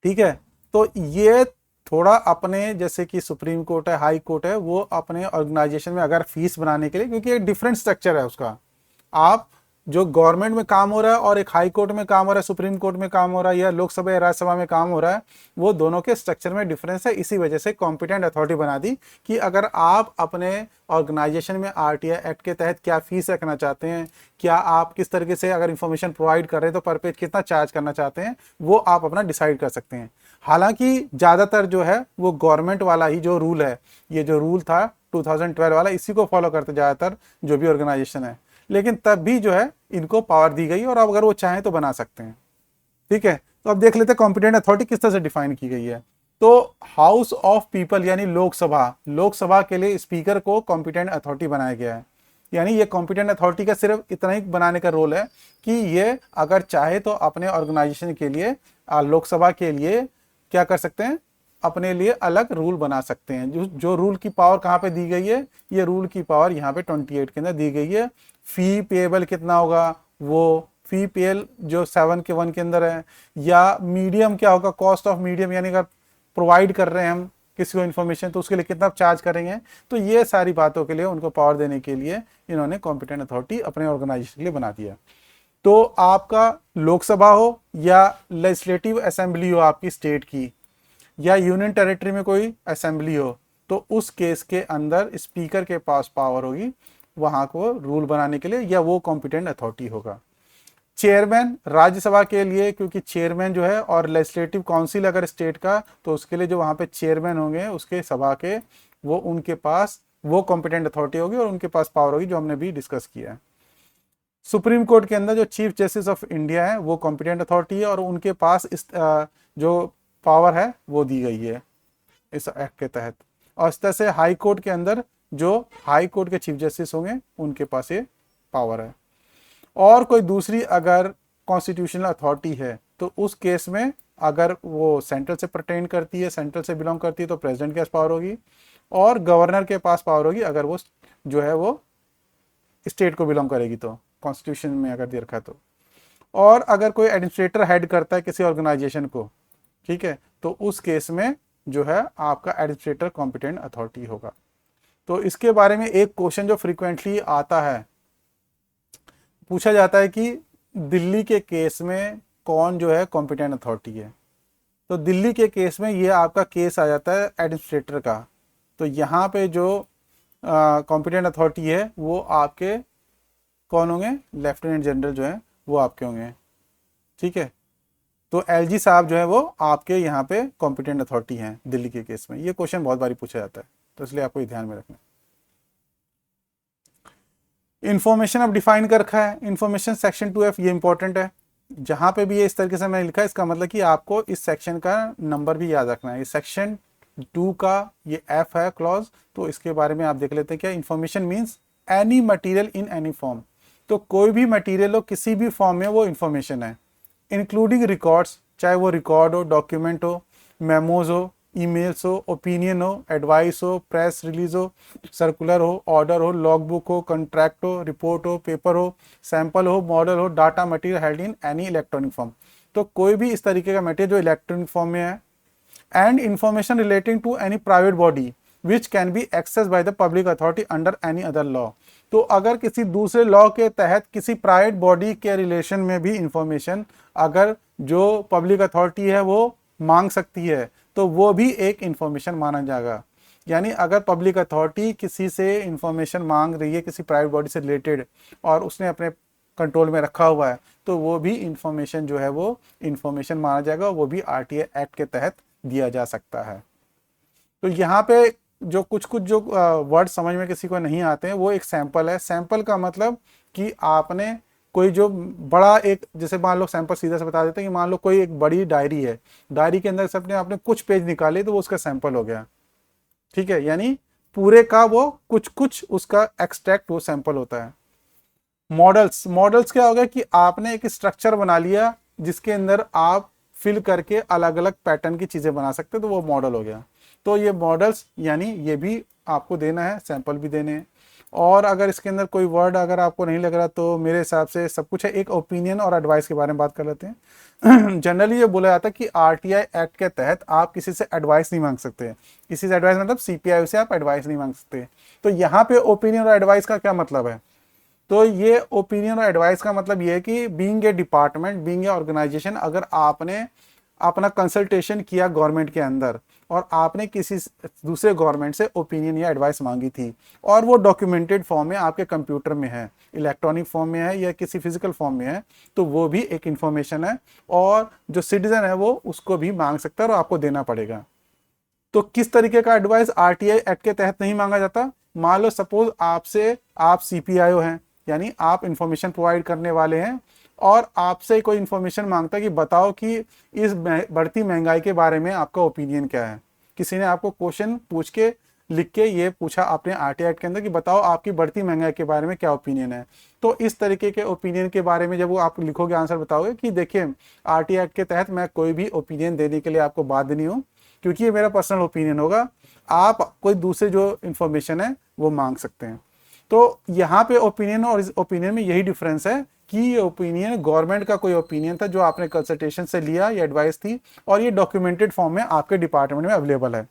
ठीक है। तो ये थोड़ा अपने जैसे कि सुप्रीम कोर्ट है, हाई कोर्ट है, वो अपने ऑर्गेनाइजेशन में अगर फीस बनाने के लिए, क्योंकि एक डिफरेंट स्ट्रक्चर है उसका, आप जो गवर्नमेंट में काम हो रहा है और एक हाई कोर्ट में काम हो रहा है, सुप्रीम कोर्ट में काम हो रहा है, या लोकसभा या राज्यसभा में काम हो रहा है, वो दोनों के स्ट्रक्चर में डिफरेंस है। इसी वजह से कॉम्पिटेंट अथॉरिटी बना दी कि अगर आप अपने ऑर्गेनाइजेशन में आरटीआई एक्ट के तहत क्या फीस रखना चाहते हैं, क्या आप किस तरीके से अगर इंफॉर्मेशन प्रोवाइड कर रहे हैं तो पर पेज कितना चार्ज करना चाहते हैं, वो आप अपना डिसाइड कर सकते हैं। हालांकि ज़्यादातर जो है वो गवर्नमेंट वाला ही जो रूल है, ये जो रूल था 2012 वाला, इसी को फॉलो करते ज़्यादातर जो भी ऑर्गेनाइजेशन है, लेकिन तब भी जो है इनको पावर दी गई, और अब अगर वो चाहें तो बना सकते हैं, ठीक है। तो अब देख लेते हैं कॉम्पिटेंट अथॉरिटी किस तरह से डिफाइन की गई है। तो हाउस ऑफ पीपल यानी लोकसभा के लिए स्पीकर को कॉम्पिटेंट अथॉरिटी बनाया गया है। यानी ये कॉम्पिटेंट अथॉरिटी का सिर्फ इतना ही बनाने का रोल है कि ये अगर चाहे तो अपने ऑर्गेनाइजेशन के लिए, लोकसभा के लिए क्या कर सकते हैं, अपने लिए अलग रूल बना सकते हैं। जो रूल की पावर कहाँ पे दी गई है, ये रूल की पावर यहाँ पे 28 के अंदर दी गई है। फी पेएबल कितना होगा, वो फी पेल जो 7 के 1 के अंदर है, या मीडियम क्या होगा, कॉस्ट ऑफ मीडियम, यानी अगर प्रोवाइड कर रहे हैं हम किसी को इन्फॉर्मेशन तो उसके लिए कितना चार्ज करेंगे। तो ये सारी बातों के लिए उनको पावर देने के लिए इन्होंने कॉम्पिटेंट अथॉरिटी अपने ऑर्गेनाइजेशन के लिए बना दिया। तो आपका लोकसभा हो या लेजिस्लेटिव असेंबली हो आपकी स्टेट की, या यूनियन टेरिटरी में कोई असेंबली हो, तो उस केस के अंदर स्पीकर के पास पावर होगी वहां को रूल बनाने के लिए, या वो कॉम्पिटेंट अथॉरिटी होगा। चेयरमैन राज्यसभा के लिए, क्योंकि चेयरमैन जो है, और लेजिस्लेटिव काउंसिल अगर स्टेट का, तो उसके लिए जो वहां पे चेयरमैन होंगे उसके सभा के, वो उनके पास वो कॉम्पिटेंट अथॉरिटी होगी और उनके पास पावर होगी, जो हमने भी डिस्कस किया है। सुप्रीम कोर्ट के अंदर जो चीफ जस्टिस ऑफ इंडिया है वो कॉम्पिटेंट अथॉरिटी है और उनके पास इस जो पावर है वो दी गई है इस एक्ट के तहत। और इस तरह से हाई कोर्ट के अंदर जो हाई कोर्ट के चीफ जस्टिस होंगे उनके पास ये पावर है। और कोई दूसरी अगर कॉन्स्टिट्यूशनल अथॉरिटी है तो उस केस में अगर वो सेंट्रल से परटेन करती है, सेंट्रल से बिलोंग करती है, तो प्रेसिडेंट के पास पावर होगी और गवर्नर के पास पावर होगी अगर वो जो है वो स्टेट को बिलोंग करेगी, तो कॉन्स्टिट्यूशन में अगर दे रखा है तो। और अगर कोई एडमिनिस्ट्रेटर हेड करता है किसी ऑर्गेनाइजेशन को, ठीक है, तो उस केस में जो है आपका एडमिनिस्ट्रेटर कॉम्पिटेंट अथॉरिटी होगा। तो इसके बारे में एक क्वेश्चन जो फ्रीक्वेंटली आता है, पूछा जाता है कि दिल्ली के केस में कौन जो है कॉम्पिटेंट अथॉरिटी है। तो दिल्ली के केस में ये आपका केस आ जाता है एडमिनिस्ट्रेटर का। तो यहाँ पे जो कॉम्पिटेंट अथॉरिटी है वो आपके कौन होंगे, लेफ्टिनेंट जनरल जो है वो आपके होंगे, ठीक है। तो एलजी साहब जो है वो आपके यहाँ पे कॉम्पिटेंट अथॉरिटी हैं दिल्ली के केस में। ये क्वेश्चन बहुत बारी पूछा जाता है, तो इसलिए आपको ये ध्यान में रखना। इंफॉर्मेशन अब डिफाइन कर रखा है, इंफॉर्मेशन सेक्शन 2F, ये इंपॉर्टेंट है। जहां पे भी ये इस तरीके से मैंने लिखा है इसका मतलब कि आपको इस सेक्शन का नंबर भी याद रखना है। ये सेक्शन 2 का ये F है क्लॉज, तो इसके बारे में आप देख लेते हैं क्या। Information means any material in any form, तो कोई भी मटीरियल हो किसी भी फॉर्म में वो इंफॉर्मेशन है, इंक्लूडिंग रिकॉर्ड्स, चाहे वो रिकॉर्ड हो, डॉक्यूमेंट हो, मेमोज हो, ईमेल्स हो, ओपिनियन हो, एडवाइस हो, प्रेस रिलीज हो, सर्कुलर हो, ऑर्डर हो, लॉग बुक हो, कॉन्ट्रैक्ट हो, रिपोर्ट हो, पेपर हो, सैंपल हो, मॉडल हो, data material held in any electronic form, तो कोई भी इस तरीके का मटेरियल जो इलेक्ट्रॉनिक फॉर्म में है। And information relating to any private body which can be access by the public authority under any other law, तो अगर किसी दूसरे लॉ के तहत किसी प्राइवेट बॉडी के रिलेशन में भी इंफॉर्मेशन अगर जो पब्लिक अथॉरिटी है वो मांग सकती है तो वो भी एक इंफॉर्मेशन माना जाएगा। यानी अगर पब्लिक अथॉरिटी किसी से इंफॉर्मेशन मांग रही है किसी प्राइवेट बॉडी से रिलेटेड और उसने अपने कंट्रोल में रखा हुआ है तो वो भी इंफॉर्मेशन जो है वो इंफॉर्मेशन माना जाएगा, वो भी आरटीआई एक्ट के तहत दिया जा सकता है। तो यहाँ पे जो कुछ जो वर्ड समझ में किसी को नहीं आते हैं वो एक सैंपल है। सैंपल का मतलब कि आपने कोई जो बड़ा एक, जैसे मान लो सैंपल सीधा से बता देते हैं कि मान लो कोई एक बड़ी डायरी है, डायरी के अंदर सबने आपने कुछ पेज निकाले तो वो उसका सैंपल हो गया, ठीक है। यानी पूरे का वो कुछ उसका एक्सट्रैक्ट वो सैंपल होता है। मॉडल्स, मॉडल्स क्या हो गया कि आपने एक स्ट्रक्चर बना लिया जिसके अंदर आप फिल करके अलग अलग पैटर्न की चीजें बना सकते हैं, तो वो मॉडल हो गया। तो ये मॉडल्स यानी ये भी आपको देना है, सैंपल भी देने हैं। और अगर इसके अंदर कोई वर्ड अगर आपको नहीं लग रहा तो मेरे हिसाब से सब कुछ है। एक ओपिनियन और एडवाइस के बारे में बात कर लेते हैं। जनरली ये बोला जाता है कि आरटीआई एक्ट के तहत आप किसी से एडवाइस नहीं मांग सकते। किसी से एडवाइस मतलब सीपीआई से आप एडवाइस नहीं मांग सकते। तो यहाँ पे ओपिनियन और एडवाइस का क्या मतलब है, तो ये ओपिनियन और एडवाइस का मतलब ये है कि being a department, being a organisation, अगर आपने अपना कंसल्टेशन किया गवर्नमेंट के अंदर और आपने किसी दूसरे गवर्नमेंट से ओपिनियन या एडवाइस मांगी थी और वो डॉक्यूमेंटेड फॉर्म में आपके कंप्यूटर में है, इलेक्ट्रॉनिक फॉर्म में है या किसी फिजिकल फॉर्म में है, तो वो भी एक इंफॉर्मेशन है और जो सिटीजन है वो उसको भी मांग सकता है और आपको देना पड़ेगा। तो किस तरीके का एडवाइस आरटीआई एक्ट के तहत नहीं मांगा जाता। मान लो सपोज आपसे, आप सीपीआईओ हैं यानी आप इंफॉर्मेशन प्रोवाइड करने वाले हैं और आपसे कोई इंफॉर्मेशन मांगता है कि बताओ कि इस बढ़ती महंगाई के बारे में आपका ओपिनियन क्या है। किसी ने आपको क्वेश्चन पूछ के लिख के ये पूछा आपने आरटीआई एक्ट के अंदर कि बताओ आपकी बढ़ती महंगाई के बारे में क्या ओपिनियन है। तो इस तरीके के ओपिनियन के बारे में जब वो आप लिखोगे आंसर बताओगे कि देखिए आरटीआई एक्ट के तहत मैं कोई भी ओपिनियन देने के लिए आपको बाध्य नहीं हूँ क्योंकि ये मेरा पर्सनल ओपिनियन होगा, आप कोई दूसरे जो इंफॉर्मेशन है वो मांग सकते हैं। तो यहाँ पे ओपिनियन और इस ओपिनियन में यही डिफरेंस है कि ये ओपिनियन गवर्नमेंट का कोई ओपिनियन था जो आपने कंसल्टेशन से लिया, ये एडवाइस थी और ये डॉक्यूमेंटेड फॉर्म में आपके डिपार्टमेंट में अवेलेबल है।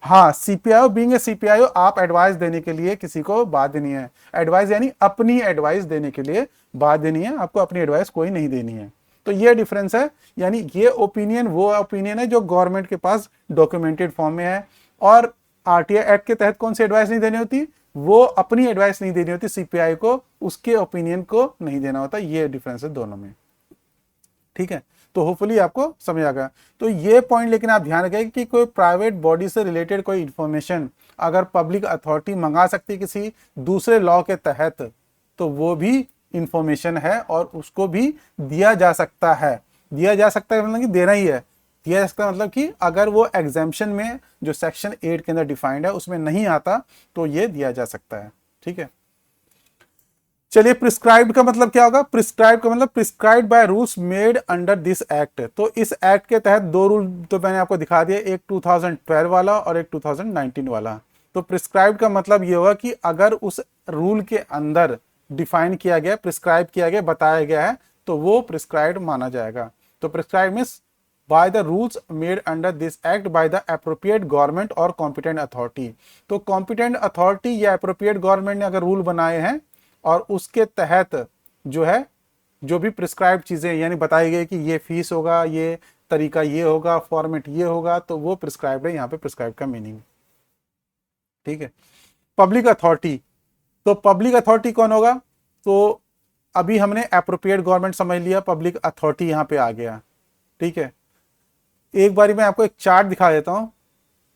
हाँ, सीपीआईओ बीइंग ए सीपीआईओ आप एडवाइस देने के लिए किसी को बाध्य नहीं है। एडवाइस यानी अपनी एडवाइस देने के लिए बाध्य नहीं है, आपको अपनी एडवाइस कोई नहीं देनी है। तो ये डिफरेंस है, यानी ये ओपिनियन वो ओपिनियन है जो गवर्नमेंट के पास डॉक्यूमेंटेड फॉर्म में है और आरटीआई एक्ट के तहत कौन सी एडवाइस नहीं देनी होती, वो अपनी एडवाइस नहीं देनी होती सीपीआई को, उसके ओपिनियन को नहीं देना होता। ये डिफरेंस है दोनों में, ठीक है। तो होपफुली आपको समझ आ गया। तो ये पॉइंट लेकिन आप ध्यान रखें कि कोई प्राइवेट बॉडी से रिलेटेड कोई इंफॉर्मेशन अगर पब्लिक अथॉरिटी मंगा सकती है किसी दूसरे लॉ के तहत तो वो भी इंफॉर्मेशन है और उसको भी दिया जा सकता है। दिया जा सकता है मतलब कि देना ही है। दिया जा सकता है मतलब कि अगर वो एग्जाम्शन में जो सेक्शन 8 के अंदर डिफाइंड है उसमें नहीं आता तो ये दिया जा सकता है। ठीक है, चलिए प्रिस्क्राइब्ड का मतलब क्या होगा? प्रिस्क्राइब का मतलब prescribed by rules made under this act. तो इस एक्ट के तहत दो रूल तो मैंने आपको दिखा दिया, एक 2012 वाला और एक 2019 वाला। तो प्रिस्क्राइब्ड का मतलब ये होगा कि अगर उस रूल के अंदर डिफाइन किया गया, प्रिस्क्राइब किया गया, बताया गया है तो वो प्रिस्क्राइब्ड माना जाएगा। तो prescribe means by the rules made under this act by the appropriate government or competent authority। तो competent authority या appropriate government ने अगर रूल बनाए हैं और उसके तहत जो है जो भी प्रिस्क्राइब चीजें यानी बताई गई कि ये फीस होगा, ये तरीका ये होगा, फॉर्मेट ये होगा, तो वो प्रिस्क्राइब्ड है। यहाँ पे प्रिस्क्राइब का मीनिंग। ठीक है, पब्लिक अथॉरिटी। तो पब्लिक अथॉरिटी कौन होगा? तो अभी हमने एप्रोप्रिएट गवर्नमेंट समझ लिया, पब्लिक अथॉरिटी यहाँ पे आ गया। ठीक है, एक बारी मैं आपको एक चार्ट दिखा देता हूं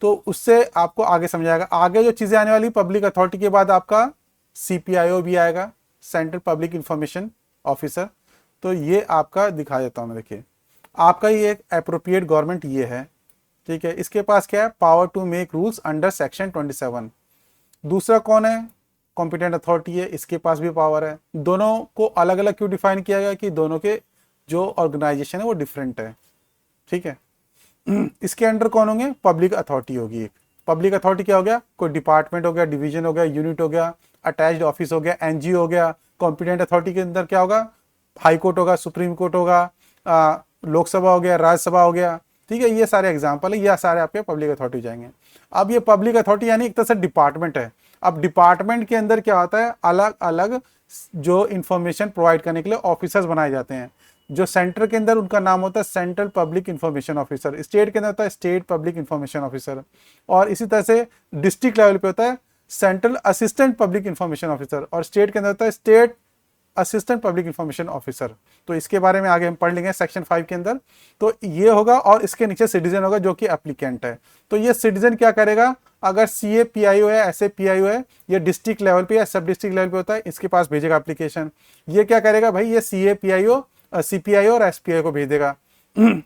तो उससे आपको आगे समझ आएगा। आगे जो चीजें आने वाली, पब्लिक अथॉरिटी के बाद आपका CPIO भी आएगा, सेंट्रल पब्लिक इंफॉर्मेशन ऑफिसर। तो ये आपका दिखा देता हूं मैं। देखिए आपका ये एक एप्रोप्रिएट गवर्नमेंट ये है। ठीक है, इसके पास क्या है? Power to make rules under section 27। दूसरा कौन है? कॉम्पिटेंट अथॉरिटी है, इसके पास भी पावर है। दोनों को अलग अलग क्यों डिफाइन किया गया? कि दोनों के जो ऑर्गेनाइजेशन है वो डिफरेंट है। ठीक है, इसके अंडर कौन होंगे? पब्लिक अथॉरिटी होगी एक। पब्लिक अथॉरिटी क्या हो गया? कोई डिपार्टमेंट हो गया, डिवीजन हो गया, यूनिट हो गया, अटैच्ड ऑफिस हो गया, NGO हो गया। कॉम्पिटेंट अथॉरिटी के अंदर क्या होगा? हाई कोर्ट होगा, सुप्रीम कोर्ट होगा, लोकसभा हो गया, राज्यसभा हो गया। ठीक है, ये सारे एग्जाम्पल है, ये सारे आपके पब्लिक अथॉरिटी जाएंगे। अब ये पब्लिक अथॉरिटी यानी एक तरह से डिपार्टमेंट है। अब डिपार्टमेंट के अंदर क्या होता है? अलग अलग जो इंफॉर्मेशन प्रोवाइड करने के लिए ऑफिसर्स बनाए जाते हैं। जो सेंटर के अंदर उनका नाम होता है central public information officer, state के अंदर होता है स्टेट पब्लिक इंफॉर्मेशन ऑफिसर, और इसी तरह से डिस्ट्रिक्ट लेवल पे होता है central assistant public information officer, और स्टेट के अंदर होता है state assistant public information officer. तो इसके बारे में आगे हम पढ़ लेंगे सेक्शन 5 के अंदर। तो ये होगा, और इसके नीचे सिटीजन होगा जो कि एप्लीकेंट है। तो ये सिटीजन क्या करेगा? अगर CA-PIO है, SA-PIO है, ये डिस्ट्रिक्ट लेवल पे या सब डिस्ट्रिक्ट लेवल पे होता है, इसके पास भेजेगा एप्लीकेशन। ये क्या करेगा भाई? ये CA-PIO, CPIO और SPIO को भेज देगा।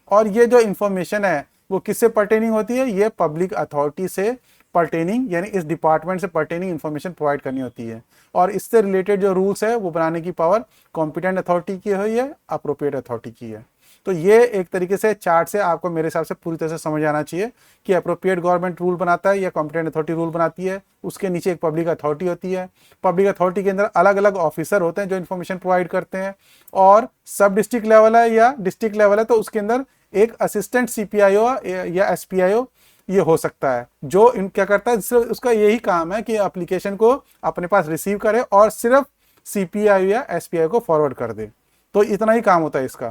और ये जो इंफॉर्मेशन है वो किससे पर्टेनिंग होती है? ये पब्लिक अथॉरिटी से पर्टेनिंग यानी इस डिपार्टमेंट से पर्टेनिंग इंफॉर्मेशन प्रोवाइड करनी होती है। और इससे रिलेटेड जो रूल्स है वो बनाने की पावर कॉम्पिटेंट अथॉरिटी की हुई है, अप्रोप्रिएट अथॉरिटी की है। तो ये एक तरीके से चार्ट से आपको मेरे हिसाब से पूरी तरह से समझ आना चाहिए कि अप्रोप्रिएट गवर्नमेंट रूल बनाता है या कॉम्पिटेंट अथॉरिटी रूल बनाती है। उसके नीचे एक पब्लिक अथॉरिटी होती है। पब्लिक अथॉरिटी के अंदर अलग अलग ऑफिसर होते हैं जो इन्फॉर्मेशन प्रोवाइड करते हैं। और सब डिस्ट्रिक्ट लेवल है या डिस्ट्रिक्ट लेवल है तो उसके अंदर एक असिस्टेंट CPIO या SPIO ये हो सकता है, जो क्या करता है, सिर्फ उसका यही काम है कि एप्लीकेशन को अपने पास रिसीव करे और सिर्फ CPIO या SPIO को फॉरवर्ड कर दे। तो इतना ही काम होता है इसका।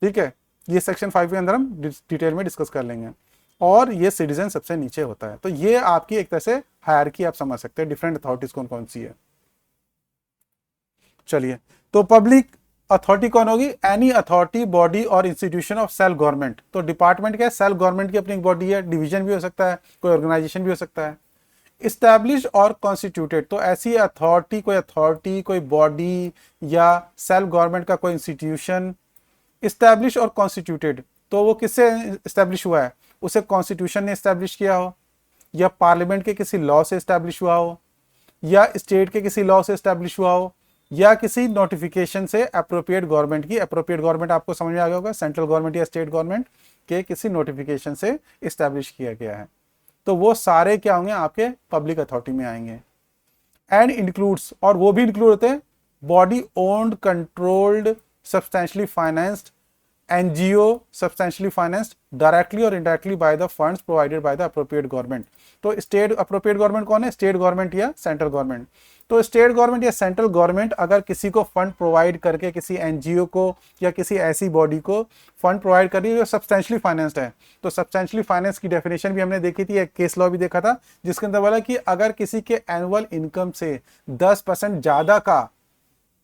ठीक है, ये सेक्शन 5 के अंदर हम डिटेल में डिस्कस कर लेंगे। और ये सिटीजन सबसे नीचे होता है। तो ये आपकी एक तरह से हायरार्की आप समझ सकते हैं, डिफरेंट अथॉरिटीज कौन कौन सी है। चलिए, तो पब्लिक अथॉरिटी कौन होगी? एनी अथॉरिटी, बॉडी और इंस्टीट्यूशन ऑफ सेल्फ गवर्नमेंट। तो डिपार्टमेंट क्या है? सेल्फ गवर्नमेंट की अपनी एक बॉडी है, डिवीजन भी हो सकता है, कोई ऑर्गेनाइजेशन भी हो सकता है। इस्टेब्लिश और कॉन्स्टिट्यूटेड, तो ऐसी अथॉरिटी, कोई बॉडी या सेल्फ गवर्नमेंट का कोई इंस्टीट्यूशन इस्टेब्लिश और कॉन्स्टिट्यूटेड, तो वो किससे इस्टेब्लिश हुआ है? उसे कॉन्स्टिट्यूशन ने इस्टेब्लिश किया हो, या पार्लियामेंट के किसी लॉ से इस्टेब्लिश हुआ हो, या स्टेट के किसी लॉ से इस्टेब्लिश हुआ हो, या किसी नोटिफिकेशन से अप्रोप्रिएट गवर्नमेंट की। अप्रोप्रिएट गवर्नमेंट आपको समझ में आ गया होगा, सेंट्रल गवर्नमेंट या स्टेट गवर्नमेंट के किसी नोटिफिकेशन से इस्टेब्लिश किया गया है। तो वो सारे क्या होंगे? आपके पब्लिक अथॉरिटी में आएंगे। एंड इंक्लूड्स, और वो भी इंक्लूड होते हैं body owned, controlled, substantially financed, NGO substantially financed directly or indirectly by the funds provided by the appropriate government। तो स्टेट अप्रोप्रिएट गवर्नमेंट कौन है? स्टेट गवर्नमेंट या सेंट्रल गवर्नमेंट। तो स्टेट गवर्नमेंट या सेंट्रल गवर्नमेंट अगर किसी को फंड प्रोवाइड करके, किसी NGO को या किसी ऐसी बॉडी को फंड प्रोवाइड कर रही है जो सब्सटेंशियली फाइनेंस्ड है। तो सब्सटेंशियली फाइनेंस की डेफिनेशन भी हमने देखी थी, एक केस लॉ भी देखा था जिसके अंदर बोला कि अगर किसी के एनुअल इनकम से 10% ज्यादा का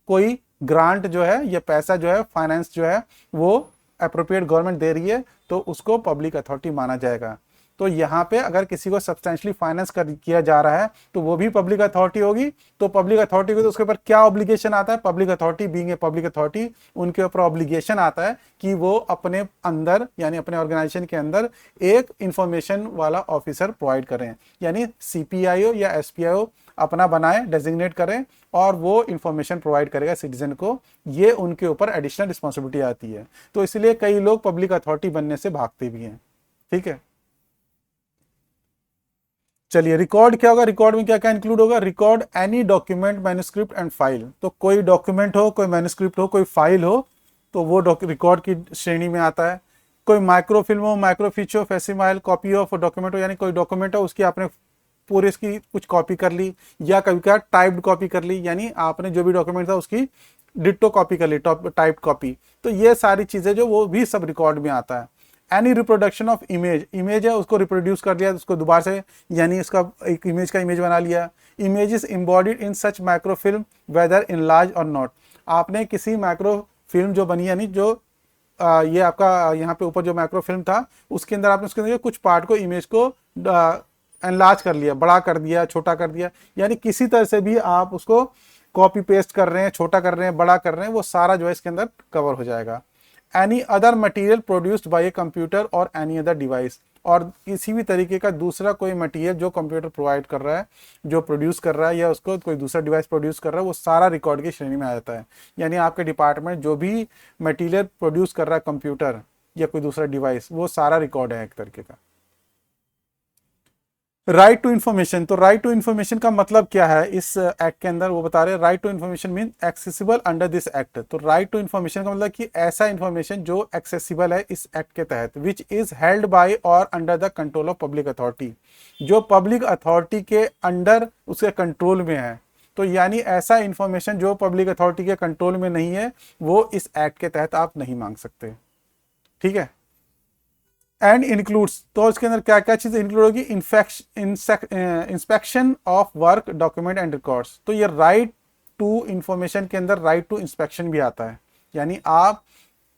कोई ग्रांट जो है या पैसा जो है, फाइनेंस जो है, वो अप्रोप्रिएट गवर्नमेंट दे रही है तो उसको पब्लिक अथॉरिटी माना जाएगा। तो यहाँ पे अगर किसी को सब्सटेंशियली फाइनेंस किया जा रहा है तो वो भी पब्लिक अथॉरिटी होगी। तो पब्लिक अथॉरिटी को तो उसके ऊपर क्या ऑब्लिगेशन आता है, public authority being a public authority, उनके ऊपर ऑब्लिगेशन आता है कि वो अपने अंदर यानी अपने ऑर्गेनाइजेशन के अंदर एक इंफॉर्मेशन वाला ऑफिसर प्रोवाइड करें, यानी सीपीआईओ या एसपीआईओ अपना बनाए, डेजिग्नेट करें और वो इंफॉर्मेशन प्रोवाइड करेगा सिटीजन को। ये उनके ऊपर एडिशनल रिस्पॉन्सिबिलिटी आती है। तो इसलिए कई लोग पब्लिक अथॉरिटी बनने से भागते भी हैं। ठीक है, चलिए रिकॉर्ड क्या होगा, रिकॉर्ड में क्या क्या इंक्लूड होगा, record any document, manuscript and file. तो कोई डॉक्यूमेंट हो, कोई मैन्युस्क्रिप्ट हो, कोई फाइल हो, तो वो रिकॉर्ड की श्रेणी में आता है। कोई माइक्रोफिल्म हो, माइक्रोफिच हो, फैसिमाइल, कॉपी ऑफ डॉक्यूमेंट हो, यानी कोई डॉक्यूमेंट हो उसकी आपने पूरे इसकी कुछ कॉपी कर ली, या कभी क्या टाइप्ड कॉपी कर ली, यानी आपने जो भी डॉक्यूमेंट था उसकी डिट्टो कॉपी कर ली, टाइप्ड कॉपी। तो ये सारी चीजें जो वो भी सब रिकॉर्ड में आता है। Any reproduction of image, image है उसको रिप्रोड्यूस कर लिया, उसको दोबारा से यानी इसका एक इमेज का इमेज बना लिया। Image is embodied in such microfilm whether enlarged or not, आपने किसी माइक्रोफिल्म जो बनी यानी जो ये आपका यहाँ पे ऊपर जो माइक्रोफिल्म था उसके अंदर आपने उसके अंदर कुछ पार्ट को, इमेज को एनलार्ज कर लिया, बड़ा कर दिया, छोटा कर दिया, यानी किसी तरह से भी आप उसको कॉपी पेस्ट कर रहे हैं, छोटा कर रहे हैं, बड़ा कर रहे हैं, वो सारा जो है इसके अंदर कवर हो जाएगा। Any other material produced by a computer और एनी अदर डिवाइस, और किसी भी तरीके का दूसरा कोई मटेरियल जो कंप्यूटर प्रोवाइड कर रहा है, जो प्रोड्यूस कर रहा है, या उसको कोई दूसरा डिवाइस प्रोड्यूस कर रहा है, वो सारा रिकॉर्ड की श्रेणी में आ जाता है। यानी आपके डिपार्टमेंट जो भी मटेरियल प्रोड्यूस कर रहा है कंप्यूटर या कोई दूसरा डिवाइस, वो सारा रिकॉर्ड है एक तरीके का। राइट टू इन्फॉर्मेशन, तो राइट टू इन्फॉर्मेशन का मतलब क्या है इस एक्ट के अंदर, वो बता रहे हैं right to information mean accessible under this act. तो राइट टू इन्फॉर्मेशन का मतलब कि ऐसा इन्फॉर्मेशन जो एक्सेसिबल है इस एक्ट के तहत, विच इज हेल्ड बाय और under the control of public authority, जो पब्लिक अथॉरिटी के अंडर उसके कंट्रोल में है। तो यानी ऐसा इन्फॉर्मेशन जो पब्लिक अथॉरिटी के कंट्रोल में नहीं है वो इस एक्ट के तहत आप नहीं मांग सकते। ठीक है, एंड इंक्लूड्स, तो इसके अंदर क्या क्या चीजें इंक्लूड होगी, inspection of work, document and records. तो ये राइट टू इंफॉर्मेशन के अंदर राइट टू इंस्पेक्शन भी आता है, यानी आप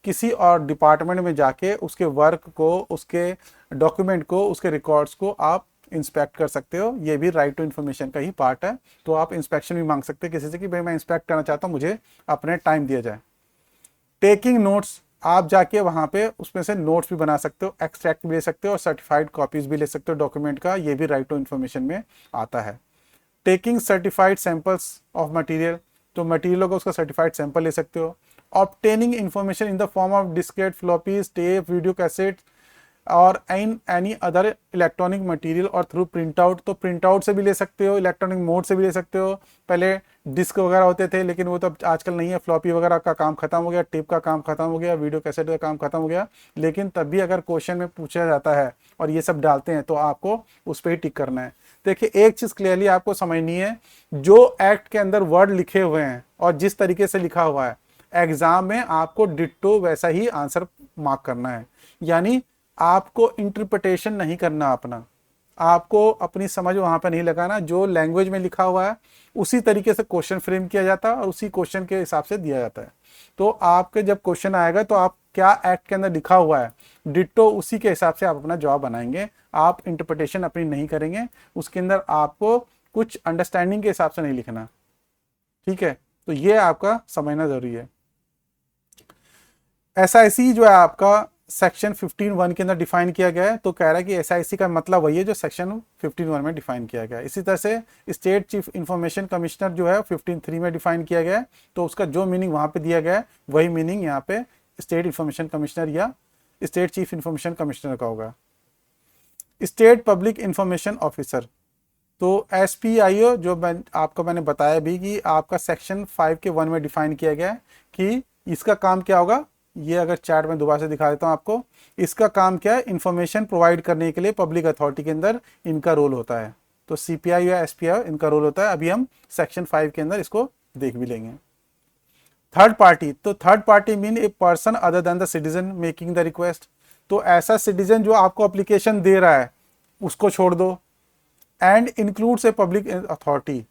किसी और डिपार्टमेंट में जाके उसके वर्क को, उसके डॉक्यूमेंट को, उसके रिकॉर्ड्स को आप इंस्पेक्ट कर सकते हो। ये भी राइट टू इन्फॉर्मेशन का ही पार्ट है। तो आप इंस्पेक्शन भी मांग सकते हो किसी से कि भाई मैं इंस्पेक्ट करना चाहता हूँ, मुझे अपने टाइम दिया जाए। टेकिंग नोट्स, आप जाके वहां पे उसमें से नोट्स भी बना सकते हो, एक्सट्रैक्ट भी ले सकते हो और सर्टिफाइड कॉपीज भी ले सकते हो डॉक्यूमेंट का, ये भी राइट टू इन्फॉर्मेशन में आता है। Taking certified samples of material, तो मटेरियल का उसका सर्टिफाइड सैंपल ले सकते हो। Obtaining information in the form of diskette, floppies, tape, video cassette और एनी अदर इलेक्ट्रॉनिक मटेरियल और थ्रू प्रिंट आउट, तो प्रिंट आउट से भी ले सकते हो, इलेक्ट्रॉनिक मोड से भी ले सकते हो। पहले डिस्क वगैरह होते थे लेकिन वो तो आजकल नहीं है, फ्लॉपी वगैरह का काम खत्म हो गया, टेप का काम खत्म हो गया, वीडियो कैसेट का काम खत्म हो गया। लेकिन तब भी अगर क्वेश्चन में पूछा जाता है और ये सब डालते हैं तो आपको उस पर ही टिक करना है। देखिए एक चीज क्लियरली आपको समझनी है, जो एक्ट के अंदर वर्ड लिखे हुए हैं और जिस तरीके से लिखा हुआ है, एग्जाम में आपको डिट्टो वैसा ही आंसर मार्क करना है। यानी आपको इंटरप्रिटेशन नहीं करना अपना, आपको अपनी समझ वहां पर नहीं लगाना, जो लैंग्वेज में लिखा हुआ है उसी तरीके से क्वेश्चन फ्रेम किया जाता है और उसी क्वेश्चन के हिसाब से दिया जाता है। तो आपके जब क्वेश्चन आएगा तो आप क्या एक्ट के अंदर लिखा हुआ है डिट्टो उसी के हिसाब से आप अपना जवाब बनाएंगे, आप इंटरप्रिटेशन अपनी नहीं करेंगे। उसके अंदर आपको कुछ अंडरस्टैंडिंग के हिसाब से नहीं लिखना। ठीक है, तो ये आपका समझना जरूरी है। SIC जो है आपका सेक्शन 15(1) के अंदर डिफाइन किया गया है। तो कह रहा है कि SIC का मतलब वही है जो सेक्शन 15(1) में डिफाइन किया गया है। इसी तरह से स्टेट चीफ इंफॉर्मेशन कमिश्नर जो है 15(3) में डिफाइन किया गया है। तो उसका जो मीनिंग वहां पे दिया गया है वही मीनिंग यहाँ पे स्टेट इंफॉर्मेशन कमिश्नर या स्टेट चीफ इंफॉर्मेशन कमिश्नर का होगा। स्टेट पब्लिक इंफॉर्मेशन ऑफिसर, तो SPIO जो मैंने बताया भी कि आपका सेक्शन 5(1) में डिफाइन किया गया है कि इसका काम क्या होगा। ये अगर चार्ट में दोबारा से दिखा देता हूं आपको, इसका काम क्या है, इंफॉर्मेशन प्रोवाइड करने के लिए पब्लिक अथॉरिटी के अंदर इनका रोल होता है। तो CPI या SPI इनका रोल होता है। अभी हम सेक्शन 5 के अंदर इसको देख भी लेंगे। थर्ड पार्टी, तो third party mean a person other than the citizen making the request. तो ऐसा सिटीजन जो आपको एप्लीकेशन दे रहा है उसको छोड़ दो। And includes A public authority,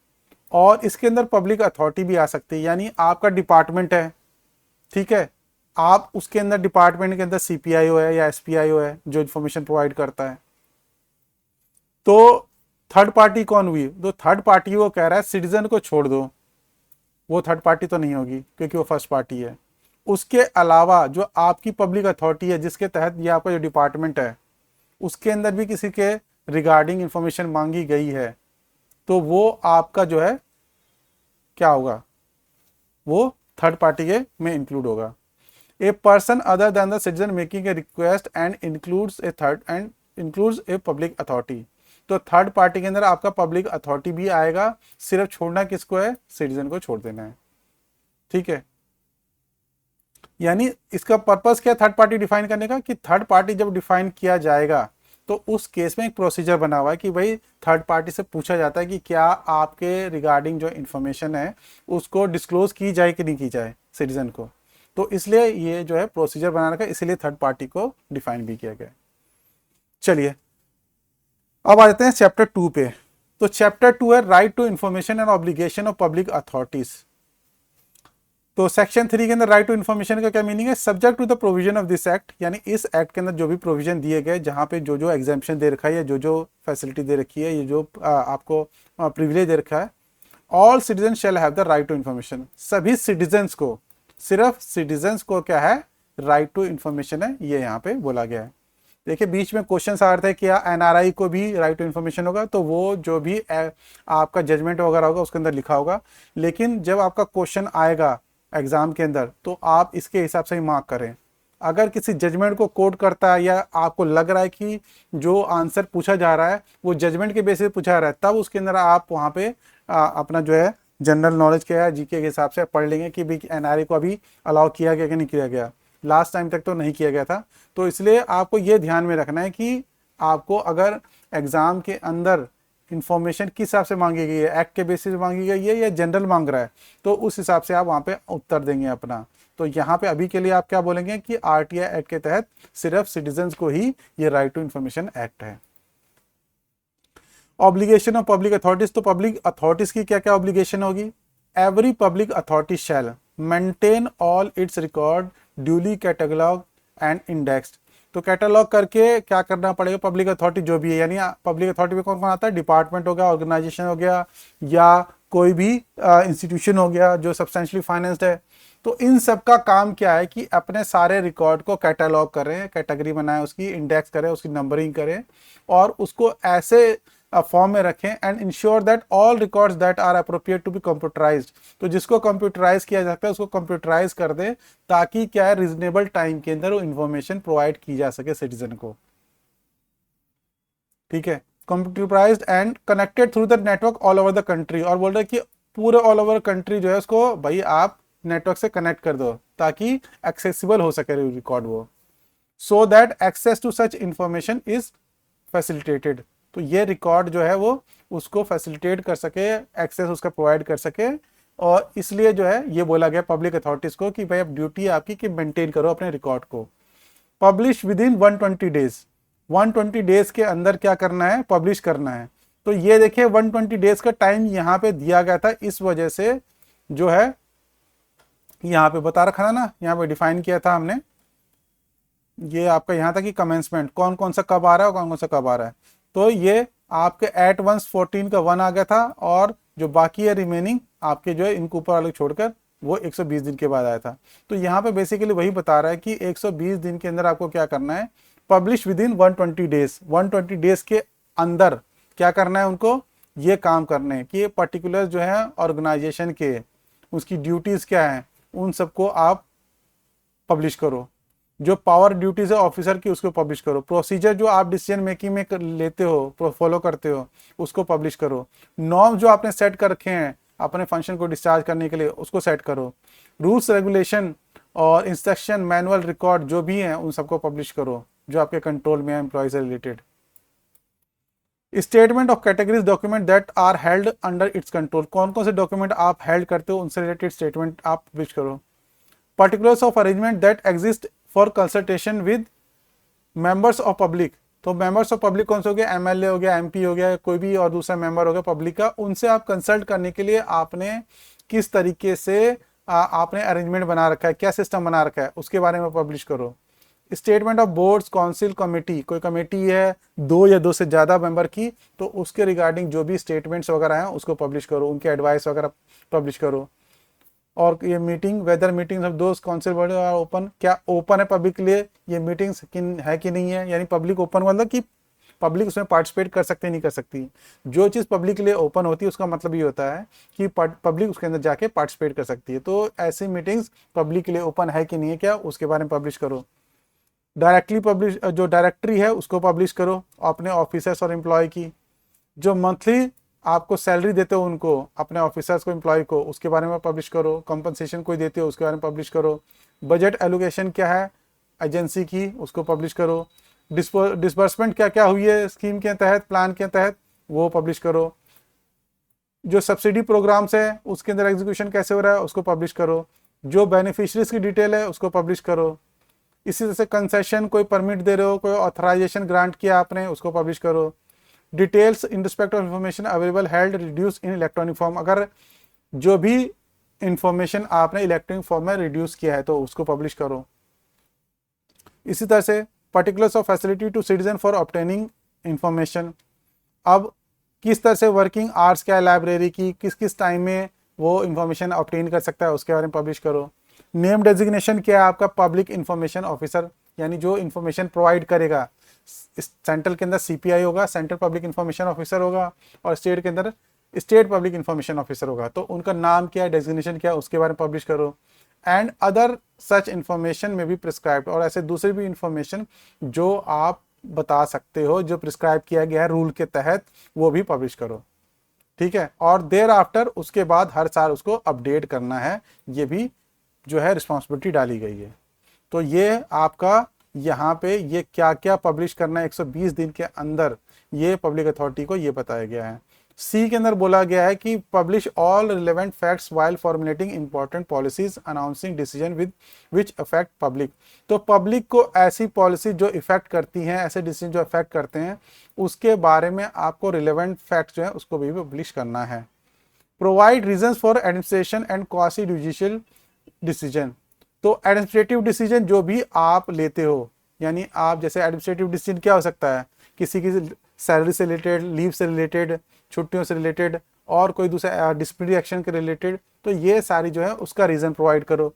और इसके अंदर पब्लिक अथॉरिटी भी आ सकती है। यानी आपका डिपार्टमेंट है, ठीक है, आप उसके अंदर डिपार्टमेंट के अंदर CPIO है या SPIO है जो इन्फॉर्मेशन प्रोवाइड करता है। तो थर्ड पार्टी कौन हुई? तो थर्ड पार्टी वो कह रहा है सिटीजन को छोड़ दो, वो थर्ड पार्टी तो नहीं होगी क्योंकि वो फर्स्ट पार्टी है। उसके अलावा जो आपकी पब्लिक अथॉरिटी है जिसके तहत ये आपका जो डिपार्टमेंट है उसके अंदर भी किसी के रिगार्डिंग इंफॉर्मेशन मांगी गई है तो वो आपका जो है क्या होगा, वो थर्ड पार्टी के में इंक्लूड होगा। A person other than the citizen making a request and includes A public authority. तो थर्ड पार्टी के अंदर आपका पब्लिक अथॉरिटी भी आएगा, सिर्फ छोड़ना किसको है? सिटीजन को छोड़ देना है। ठीक है, यानी इसका पर्पस क्या थर्ड पार्टी डिफाइन करने का, कि थर्ड पार्टी जब डिफाइन किया जाएगा तो उस केस में एक प्रोसीजर बना हुआ है कि भाई थर्ड पार्टी से पूछा जाता है कि क्या आपके रिगार्डिंग जो इंफॉर्मेशन है उसको डिस्क्लोज की जाए कि नहीं की जाए सिटीजन को। तो इसलिए ये जो है प्रोसीजर बना रखा है, इसलिए थर्ड पार्टी को डिफाइन भी किया गया। चलिए अब आ जाते हैं चैप्टर 2 पे। तो चैप्टर 2 है right to information and obligation of public authorities. तो सेक्शन 3 के अंदर राइट टू इन्फॉर्मेशन का क्या मीनिंग है? Subject to the provision of this act, यानी इस एक्ट के अंदर जो भी प्रोविजन दिए गए, जहां पे जो जो एग्जाम्पशन दे रखा है या जो जो फैसिलिटी दे रखी है, ये जो आपको प्रिविलेज दे रखा है, all citizen shall have the right to information. सभी सिटीजन्स को, सिर्फ सिटीजन्स को क्या है? राइट टू इन्फॉर्मेशन है, ये यहाँ पे बोला गया है। देखिए बीच में क्वेश्चन आ रहे थे कि एनआरआई को भी राइट टू इन्फॉर्मेशन होगा, तो वो जो भी आपका जजमेंट वगैरह होगा उसके अंदर लिखा होगा, लेकिन जब आपका क्वेश्चन आएगा एग्जाम के अंदर तो आप इसके हिसाब से ही मार्क करें। अगर किसी जजमेंट को कोट करता है या आपको लग रहा है कि जो आंसर पूछा जा रहा है वो जजमेंट के बेसिस पूछा जा रहा है, तब उसके अंदर आप वहाँ पे अपना जो है जनरल नॉलेज के या जीके के हिसाब से पढ़ लेंगे कि भाई एनआरआई को अभी अलाउ किया गया कि नहीं किया गया। लास्ट टाइम तक तो नहीं किया गया था, तो इसलिए आपको ये ध्यान में रखना है कि आपको अगर एग्जाम के अंदर इंफॉर्मेशन किस हिसाब से मांगी गई है, एक्ट के बेसिस मांगी गई है या जनरल मांग रहा है, तो उस हिसाब से आप वहाँ पे उत्तर देंगे अपना। तो यहाँ पे अभी के लिए आप क्या बोलेंगे कि आरटीआई एक्ट के तहत सिर्फ सिटीजन्स को ही ये राइट टू इंफॉर्मेशन एक्ट है। ऑब्लिगेशन ऑफ पब्लिक अथॉरिटीज, तो पब्लिक अथॉरिटीज की क्या क्या ऑब्लिगेशन होगी? Every public authority shell maintain all it's record duly catalogue and indexed. तो कैटलॉग करके क्या करना पड़ेगा? पब्लिक अथॉरिटी जो भी है, यानी पब्लिक अथॉरिटी में कौन कौन आता है? डिपार्टमेंट हो गया, ऑर्गेनाइजेशन हो गया, या कोई भी इंस्टीट्यूशन हो गया जो सब्सटेंशियली फाइनेंस्ड है। तो इन सब का काम क्या है कि अपने सारे रिकॉर्ड को कैटलॉग करें, कैटेगरी बनाएं, उसकी इंडेक्स करें, उसकी नंबरिंग करें और उसको ऐसे फॉर्म में रखें and ensure that all records that are appropriate to be computerised. तो जिसको कंप्यूटराइज किया जाता है उसको कंप्यूटराइज कर दे, ताकि क्या है रीजनेबल टाइम के अंदर वो इंफॉर्मेशन प्रोवाइड की जा सके सिटीजन को। ठीक है, computerised and connected through the network all over the country. और बोल रहे कि पूरे ऑल ओवर कंट्री जो है उसको भाई आप नेटवर्क से कनेक्ट कर दो ताकि एक्सेसिबल हो सके रिकॉर्ड वो, so that access to such information is facilitated. तो ये रिकॉर्ड जो है वो उसको फैसिलिटेट कर सके, एक्सेस उसका प्रोवाइड कर सके। और इसलिए जो है ये बोला गया पब्लिक अथॉरिटीज को कि भाई अब ड्यूटी है आपकी कि मेंटेन करो अपने रिकॉर्ड को। Publish with in 120 days, 120 days के अंदर क्या करना है? पब्लिश करना है। तो ये देखिए 120 डेज का टाइम यहाँ पे दिया गया था, इस वजह से जो है यहाँ पे बता रखा था ना, यहाँ पे डिफाइन किया था हमने, ये आपका यहाँ था कि कमेंसमेंट कौन कौन सा कब आ रहा है और कौन कौन सा कब आ रहा है। तो ये आपके एट वंस 14 का 1 आ गया था, और जो बाकी है रिमेनिंग आपके जो है इनको ऊपर वाले छोड़कर वो 120 दिन के बाद आया था। तो यहाँ पे बेसिकली वही बता रहा है कि 120 दिन के अंदर आपको क्या करना है? Publish with in 120 days, 120 days के अंदर क्या करना है उनको? ये काम करने हैं कि पर्टिकुलर जो है ऑर्गेनाइजेशन के उसकी ड्यूटीज क्या है उन सबको आप पब्लिश करो। जो पावर ड्यूटीज है ऑफिसर की उसको पब्लिश करो। प्रोसीजर जो आप डिसीजन मेकिंग में लेते हो, फॉलो करते हो, उसको पब्लिश करो। नॉर्म जो आपने सेट कर रखे हैं अपने फंक्शन को डिस्चार्ज करने के लिए उसको सेट करो। रूल्स रेगुलेशन और इंस्ट्रक्शन मैनुअल रिकॉर्ड जो भी हैं उन सबको पब्लिश करो जो आपके कंट्रोल में है एम्प्लॉय से related. Statement of categories document that are held under its control, कौन कौन से डॉक्यूमेंट आप हेल्ड करते हो उनसे रिलेटेड स्टेटमेंट आप पब्लिश करो। Particulars of arrangement that exist for consultation with members of public, तो मेंबर्स ऑफ पब्लिक कौन से हो गया? एमएलए हो गया, एमपी हो गया, कोई भी और दूसरा मेंबर हो गया पब्लिक का, उनसे आप कंसल्ट करने के लिए आपने किस तरीके से आपने अरेंजमेंट बना रखा है, क्या सिस्टम बना रखा है, उसके बारे में पब्लिश करो। Statement of boards council committee, कोई कमेटी है 2 या 2 से ज़्यादा मेंबर की, तो उसके रिगार्डिंग जो भी स्टेटमेंट्स वगैरह हैं उसको पब्लिश करो, उनके एडवाइस वगैरह पब्लिश करो। और ये मीटिंग, वेदर मीटिंग्स ऑफ दोस्त काउंसिल बॉडी आर ओपन, क्या ओपन है पब्लिक के लिए ये मीटिंग्स है कि नहीं है, यानी पब्लिक ओपन मतलब कि पब्लिक उसमें पार्टिसिपेट कर सकते नहीं कर सकती। जो चीज़ पब्लिक के लिए ओपन होती है उसका मतलब ये होता है कि पब्लिक उसके अंदर जाके पार्टिसिपेट कर सकती है। तो ऐसी मीटिंग्स पब्लिक के लिए ओपन है कि नहीं है क्या, उसके बारे में पब्लिश करो। डायरेक्टली पब्लिश, जो डायरेक्टरी है उसको पब्लिश करो अपने ऑफिसर्स और एम्प्लॉय की। जो मंथली आपको सैलरी देते हो उनको, अपने ऑफिसर्स को, एम्प्लॉय को, उसके बारे में पब्लिश करो। कंपनसेशन कोई देते हो उसके बारे में पब्लिश करो। बजट एलोकेशन क्या है एजेंसी की, उसको पब्लिश करो। डिस्बर्समेंट क्या क्या हुई है स्कीम के तहत, प्लान के तहत, वो पब्लिश करो। जो सब्सिडी प्रोग्राम्स है उसके अंदर एग्जीक्यूशन कैसे हो रहा है उसको पब्लिश करो। जो बेनिफिशरीज की डिटेल है उसको पब्लिश करो। इसी तरह से कंसेशन, कोई परमिट दे रहे हो, कोई ऑथराइजेशन ग्रांट किया आपने, उसको पब्लिश करो। Details in respect of information available held reduce in electronic form, अगर जो भी इंफॉर्मेशन आपने इलेक्ट्रॉनिक फॉर्म में रिड्यूस किया है तो उसको पब्लिश करो। इसी तरह से particulars of facility to citizen for obtaining information, अब किस तरह से वर्किंग आवर्स क्या है लाइब्रेरी की, किस किस टाइम में वो इंफॉर्मेशन ऑब्टेन कर सकता है उसके बारे में पब्लिश करो। नेम डेजिग्नेशन क्या है आपका, पब्लिक इंफॉर्मेशन ऑफिसर, यानी जो इंफॉर्मेशन प्रोवाइड करेगा। सेंट्रल के अंदर सीपीआई होगा, सेंट्रल पब्लिक इंफॉर्मेशन ऑफिसर होगा, और स्टेट के अंदर स्टेट पब्लिक इंफॉर्मेशन ऑफिसर होगा। तो उनका नाम क्या है, डेजिग्नेशन क्या है, उसके बारे में पब्लिश करो। एंड अदर सच इंफॉर्मेशन में भी प्रिस्क्राइब्ड, और ऐसे दूसरी भी इंफॉर्मेशन जो आप बता सकते हो जो प्रिस्क्राइब किया गया है रूल के तहत, वो भी पब्लिश करो। ठीक है, और देर आफ्टर उसके बाद हर साल उसको अपडेट करना है, ये भी जो है रिस्पॉन्सिबिलिटी डाली गई है। तो ये आपका यहाँ पे ये क्या क्या पब्लिश करना है 120 दिन के अंदर, ये पब्लिक अथॉरिटी को ये बताया गया है। सी के अंदर बोला गया है कि publish all relevant facts while formulating important policies announcing decision with which affect public. तो पब्लिक को ऐसी पॉलिसी जो इफेक्ट करती हैं, ऐसे डिसीजन जो अफेक्ट करते हैं, उसके बारे में आपको रिलेवेंट फैक्ट्स जो है उसको भी पब्लिश करना है। Provide reasons for administration and quasi judicial decision, तो एडमिनिस्ट्रेटिव डिसीजन जो भी आप लेते हो, यानी आप जैसे एडमिनिस्ट्रेटिव डिसीजन क्या हो सकता है, किसी की सैलरी से रिलेटेड, लीव से रिलेटेड, छुट्टियों से रिलेटेड, और कोई दूसरा डिसिप्लिनरी एक्शन के रिलेटेड, तो ये सारी जो है उसका रीज़न प्रोवाइड करो।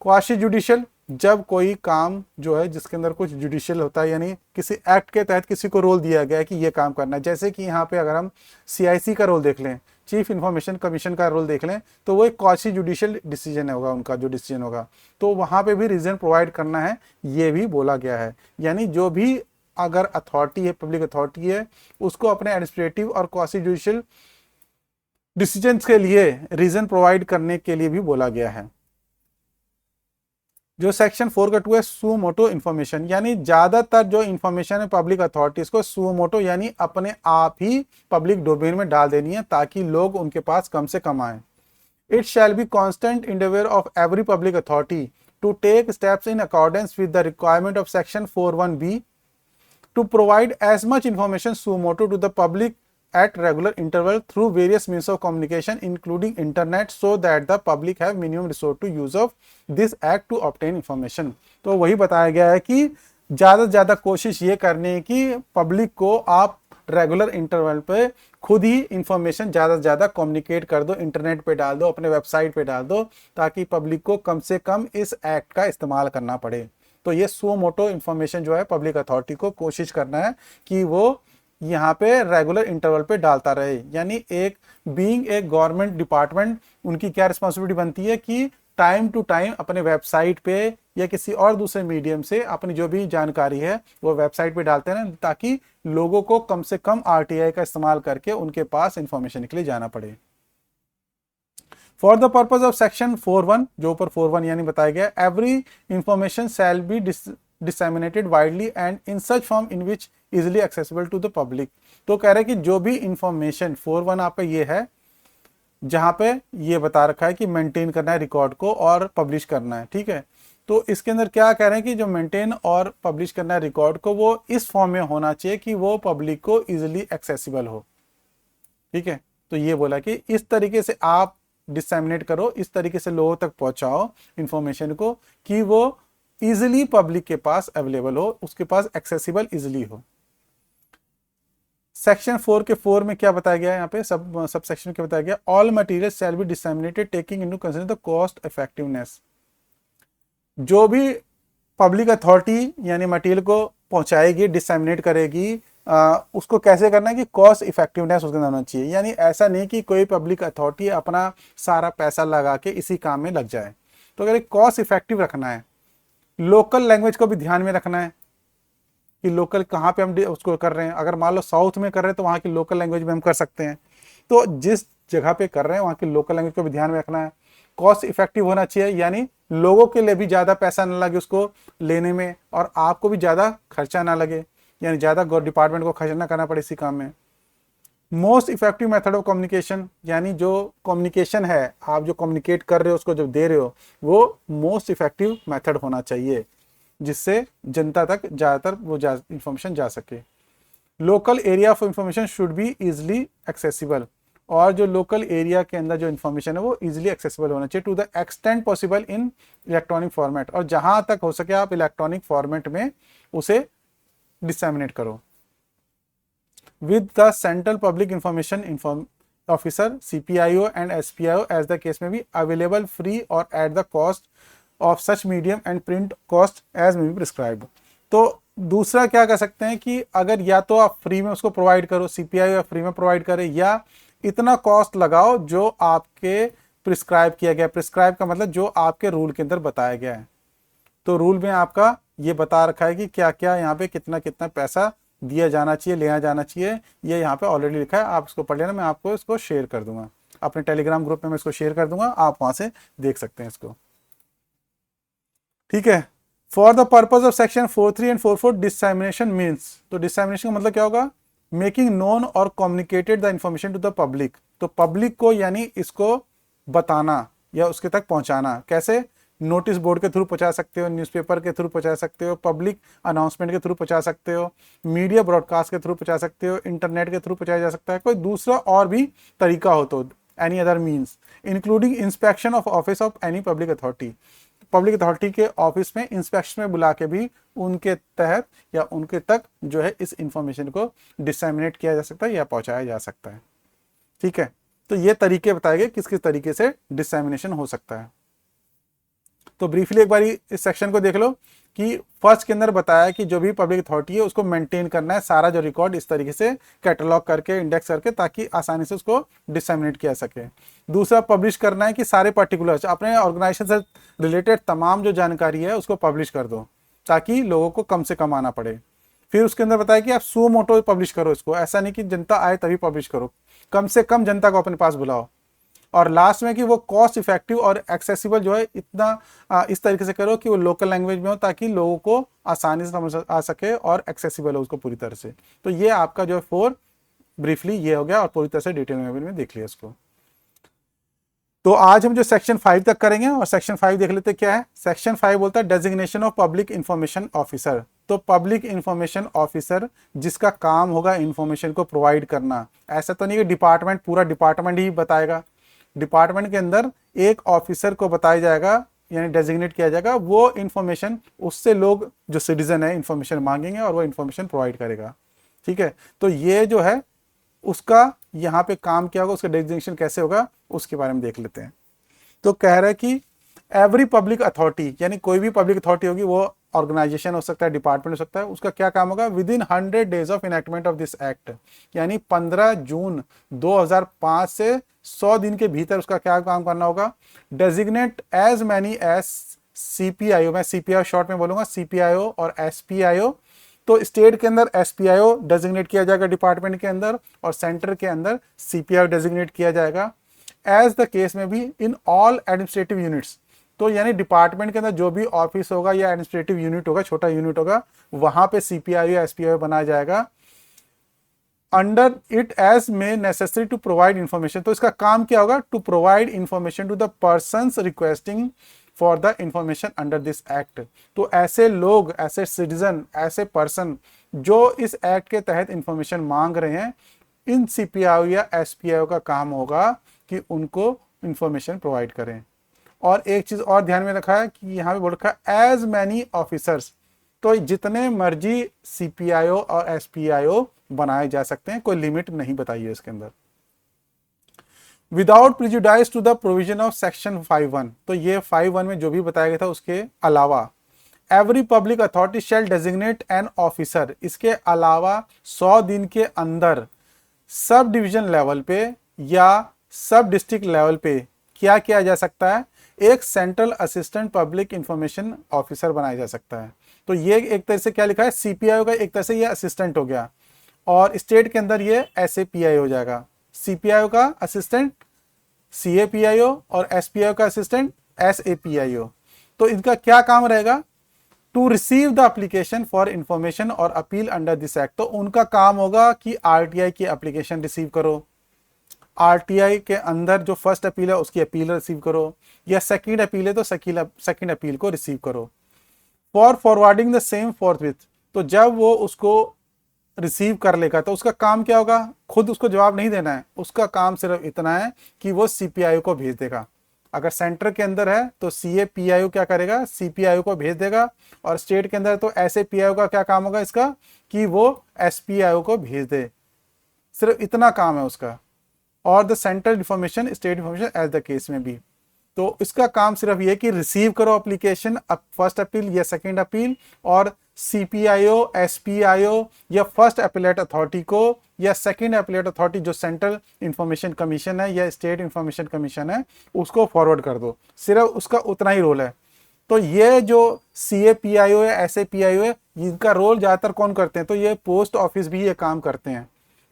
क्वाशी जुडिशियल, जब कोई काम जो है जिसके अंदर कुछ जुडिशियल होता है, यानी किसी एक्ट के तहत किसी को रोल दिया गया है कि ये काम करना है, जैसे कि यहाँ पे अगर हम सीआईसी का रोल देख लें, चीफ इंफॉर्मेशन कमीशन का रोल देख लें, तो वो एक क्वाशी जुडिशियल डिसीजन होगा, उनका जो डिसीजन होगा, तो वहाँ पे भी रीज़न प्रोवाइड करना है, ये भी बोला गया है। यानी जो भी अगर अथॉरिटी है, पब्लिक अथॉरिटी है, उसको अपने एडमिनिस्ट्रेटिव और क्वासी जुडिशियल डिसीजंस के लिए रीजन प्रोवाइड करने के लिए भी बोला गया है। जो सेक्शन 4 का 2 है सुओ मोटो इन्फॉर्मेशन, यानी ज्यादातर जो इन्फॉर्मेशन है पब्लिक अथॉरिटीज को सुओ मोटो यानी अपने आप ही पब्लिक डोमेन में डाल देनी है ताकि लोग उनके पास कम से कम आए। It shall be constant endeavour of every public authority to take steps in accordance with the requirement of section 4(1)(b to provide as much information suo moto to the public at regular interval through various means of communication including internet so that the public have minimum resort to use of this act to obtain information। तो वही बताया गया है कि ज़्यादा से ज़्यादा कोशिश ये करनी कि पब्लिक को आप रेगुलर इंटरवल पे खुद ही इंफॉर्मेशन ज़्यादा से ज़्यादा कम्युनिकेट कर दो, इंटरनेट पे डाल दो, अपने वेबसाइट पे डाल दो, ताकि पब्लिक को कम से कम इस एक्ट का इस्तेमाल करना पड़े। तो ये सुओ मोटो इंफॉर्मेशन जो है पब्लिक अथॉरिटी को कोशिश करना है कि वो यहाँ पे रेगुलर इंटरवल पे डालता रहे। यानी एक बीइंग एक गवर्नमेंट डिपार्टमेंट, उनकी क्या रिस्पॉन्सिबिलिटी बनती है कि टाइम टू टाइम अपने वेबसाइट पे या किसी और दूसरे मीडियम से अपनी जो भी जानकारी है वो वेबसाइट पे डालते हैं, ताकि लोगों को कम से कम आरटीआई का इस्तेमाल करके उनके पास इंफॉर्मेशन के लिए जाना पड़े। For the purpose of section 4(1), जो ऊपर 4(1) यानी बताया गया, every information shall be disseminated widely and in such form in which easily accessible to the public. तो कह रहे हैं कि जो भी इंफॉर्मेशन 4(1) आपका ये है, जहां पे ये बता रखा है कि मेंटेन करना है रिकॉर्ड को और पब्लिश करना है, ठीक है। तो इसके अंदर क्या कह रहे हैं कि जो मेंटेन और पब्लिश करना है रिकॉर्ड को, वो इस फॉर्म में होना चाहिए कि वो पब्लिक को इजिली एक्सेसिबल हो, ठीक है। तो ये बोला कि इस तरीके से आप डिसेमिनेट करो, इस तरीके से लोगों तक पहुंचाओ इंफॉर्मेशन को कि वो इजिली पब्लिक के पास अवेलेबल हो, उसके पास एक्सेसिबल इजिली हो। सेक्शन 4 के 4 में क्या बताया गया है, यहाँ पे सब सेक्शन क्या बताया गया, all material shall be disseminated taking into consider the cost effectiveness. जो भी पब्लिक अथॉरिटी यानी मटेरियल को पहुंचाएगी, डिसमिनेट करेगी, उसको कैसे करना है कि कॉस्ट इफेक्टिवनेस उसके अंदर होना चाहिए। यानी ऐसा नहीं कि कोई पब्लिक अथॉरिटी अपना सारा पैसा लगा के इसी काम में लग जाए। तो अगर कॉस्ट इफेक्टिव रखना है, लोकल लैंग्वेज को भी ध्यान में रखना है कि लोकल कहाँ पे हम उसको कर रहे हैं। अगर मान लो साउथ में कर रहे हैं तो वहाँ की लोकल लैंग्वेज में हम कर सकते हैं। तो जिस जगह पे कर रहे हैं वहाँ की लोकल लैंग्वेज को भी ध्यान में रखना है। कॉस्ट इफेक्टिव होना चाहिए, यानी लोगों के लिए भी ज़्यादा पैसा ना लगे उसको लेने में, और आपको भी ज़्यादा खर्चा ना लगे, यानी ज़्यादा डिपार्टमेंट को खर्च ना करना पड़े इसी काम में। Most effective method of communication, यानी जो कम्युनिकेशन है, आप जो कम्युनिकेट कर रहे हो उसको जब दे रहे हो, वो मोस्ट इफेक्टिव मेथड होना चाहिए जिससे जनता तक ज़्यादातर वो इंफॉर्मेशन जा सके। Local area of information should be easily accessible, और जो लोकल एरिया के अंदर जो इंफॉर्मेशन है वो इजिली एक्सेसिबल होना चाहिए to the extent possible in electronic format, और जहां तक हो सके आप इलेक्ट्रॉनिक फॉर्मेट में उसे डिसमिनेट करो। With the central public information officer CPIO and SPIO as the case may be available free or at the cost of such medium and print cost as may be prescribed। तो दूसरा क्या कर सकते हैं कि अगर या तो आप फ्री में उसको प्रोवाइड करो, CPIO फ्री में प्रोवाइड करे, या इतना कॉस्ट लगाओ जो आपके प्रिस्क्राइब किया गया। प्रिस्क्राइब का मतलब जो आपके रूल के अंदर बताया गया है। तो रूल में आपका ये बता रखा है कि क्या क्या यहाँ पे कितना कितना पैसा दिया जाना चाहिए, लिया जाना चाहिए, ये यहाँ पे ऑलरेडी लिखा है। आप इसको पढ़ लेना, मैं आपको इसको शेयर कर दूंगा अपने टेलीग्राम ग्रुप में, मैं इसको शेयर कर दूंगा, आप वहां से देख सकते हैं इसको। ठीक है। For the purpose of section 4.3 and 4.4 dissemination means, तो डिसमिनेशन का मतलब क्या होगा, making known or communicated the information to the public. तो पब्लिक को यानी इसको बताना या उसके तक पहुंचाना। कैसे? नोटिस बोर्ड के थ्रू पहुंचा सकते हो, न्यूज़पेपर के थ्रू पहुंचा सकते हो, पब्लिक अनाउंसमेंट के थ्रू पहुंचा सकते हो, मीडिया ब्रॉडकास्ट के थ्रू पहुंचा सकते हो, इंटरनेट के थ्रू पहुंचाया जा सकता है। कोई दूसरा और भी तरीका हो तो any other means, including inspection of office of any public authority. Public authority के ऑफिस में इंस्पेक्शन में बुला के भी उनके तहत या उनके तक जो है इस इंफॉर्मेशन को डिसमिनेट किया जा सकता है या पहुंचाया जा सकता है। ठीक है। तो ये तरीके बताए गए किस किस तरीके से डिसमिनेशन हो सकता है। तो ब्रीफली एक बार इस सेक्शन को देख लो कि फर्स्ट के अंदर बताया कि जो भी पब्लिक अथॉरिटी है उसको मेंटेन करना है सारा जो रिकॉर्ड इस तरीके से कैटलॉग करके इंडेक्स करके, ताकि आसानी से उसको डिसमिनेट किया सके। दूसरा पब्लिश करना है कि सारे पर्टिकुलर्स अपने ऑर्गेनाइजेशन से रिलेटेड तमाम जो जानकारी है उसको पब्लिश कर दो ताकि लोगों को कम से कम आना पड़े। फिर उसके अंदर बताया कि आप सो मोटो पब्लिश करो इसको, ऐसा नहीं कि जनता आए तभी पब्लिश करो, कम से कम जनता को अपने पास बुलाओ। और लास्ट में कि वो कॉस्ट इफेक्टिव और एक्सेसिबल जो है इतना इस तरीके से करो कि वो लोकल लैंग्वेज में हो ताकि लोगों को आसानी से समझ आ सके और एक्सेसिबल हो उसको पूरी तरह से। तो ये आपका जो है 4 ब्रीफली ये हो गया और पूरी तरह से डिटेल में देख लिया इसको। तो आज हम जो सेक्शन 5 तक करेंगे और सेक्शन 5 देख लेते क्या है। सेक्शन 5 बोलता है designation of public information officer. तो पब्लिक इंफॉर्मेशन ऑफिसर जिसका काम होगा इंफॉर्मेशन को प्रोवाइड करना। ऐसा तो नहीं कि डिपार्टमेंट पूरा डिपार्टमेंट ही बताएगा, डिपार्टमेंट के अंदर एक ऑफिसर को बताया जाएगा यानी डेजिग्नेट किया जाएगा, वो इंफॉर्मेशन उससे लोग जो सिटीजन है इंफॉर्मेशन मांगेंगे और वो इंफॉर्मेशन प्रोवाइड करेगा। ठीक है। तो ये जो है उसका यहाँ पे काम क्या होगा, उसका डेजिग्नेशन कैसे होगा उसके बारे में देख लेते हैं। तो कह रहा है कि एवरी पब्लिक अथॉरिटी यानी कोई भी पब्लिक अथॉरिटी होगी, वो ऑर्गेनाइजेशन हो सकता है, डिपार्टमेंट हो सकता है, उसका क्या काम होगा, with in 100 days of enactment of this act, यानी 15 जून 2005 से 100 दिन के भीतर उसका क्या काम करना होगा, designate as many as CPIO, मैं CPIO शॉर्ट में बोलूंगा, CPIO और SPIO। तो स्टेट के अंदर SPIO डेजिग्नेट किया जाएगा डिपार्टमेंट के अंदर, और सेंटर के अंदर CPIO डेजिग्नेट किया जाएगा। एज द केस में भी इन ऑल एडमिनिस्ट्रेटिव यूनिट्स, तो यानी डिपार्टमेंट के अंदर जो भी ऑफिस होगा या एडमिनिस्ट्रेटिव यूनिट होगा, छोटा यूनिट होगा, वहां पे CPIO या SPIO बनाया जाएगा। Under it as may necessary to provide information, तो इसका काम क्या होगा, to provide information to the persons requesting for the information under this act. तो ऐसे लोग, ऐसे सिटीजन, ऐसे पर्सन जो इस एक्ट के तहत इंफॉर्मेशन मांग रहे हैं, इन CPIO या SPIO का काम होगा कि उनको इंफॉर्मेशन प्रोवाइड करें। और एक चीज और ध्यान में रखा है कि यहाँ पे बोल रखा है एज मैनी ऑफिसर्स, तो जितने मर्जी सीपीआईओ और एसपीआईओ बनाए जा सकते हैं, कोई लिमिट नहीं बताई है इसके अंदर। Without prejudice to the provision of section 5(1), तो ये 5(1) में जो भी बताया गया था उसके अलावा every public authority shall designate an officer, इसके अलावा 100 दिन के अंदर सब डिवीजन लेवल पे या सब डिस्ट्रिक्ट लेवल पे क्या किया जा सकता है, एक central assistant public information officer बनाया जा सकता है। तो ये एक तरह से क्या लिखा है, सीपीआईओ का एक तरह से ये असिस्टेंट हो गया, और स्टेट के अंदर ये एसएपीआई हो जाएगा। सीपीआईओ का असिस्टेंट सीएपीआईओ और एसपीआईओ का असिस्टेंट एसएपीआईओ। तो इनका क्या काम रहेगा, to receive the application for information or appeal under this act. तो उनका काम होगा कि आरटीआई की एप्लीकेशन रिसीव करो, आरटीआई के अंदर जो फर्स्ट अपील है उसकी अपील रिसीव करो, या सेकंड अपील है तो सेकंड अपील को रिसीव करो। फॉर फॉरवर्डिंग द सेम फोर्थविथ, तो जब वो उसको रिसीव कर लेगा तो उसका काम क्या होगा, खुद उसको जवाब नहीं देना है, उसका काम सिर्फ इतना है कि वो सीपीआईओ को भेज देगा। अगर सेंटर के अंदर है तो सीएपीआईओ क्या करेगा, सीपीआईओ को भेज देगा, और स्टेट के अंदर तो एसएपीआईओ का क्या काम होगा इसका, कि वो एसपीआईओ को भेज दे। सिर्फ इतना काम है उसका। और the central information state information as the case may be, तो इसका काम सिर्फ ये कि रिसीव करो एप्लीकेशन, फर्स्ट अपील या सेकंड अपील, और सीपीआईओ, एसपीआईओ या फर्स्ट अपीलेट अथॉरिटी को या सेकंड अपीलेट अथॉरिटी जो सेंट्रल इंफॉर्मेशन कमीशन है या स्टेट इंफॉर्मेशन कमीशन है उसको फॉरवर्ड कर दो। सिर्फ उसका उतना ही रोल है। तो ये जो सीएपीआईओ है, एसएपीआईओ है, इनका रोल ज्यादातर कौन करते हैं, तो ये पोस्ट ऑफिस भी ये काम करते हैं।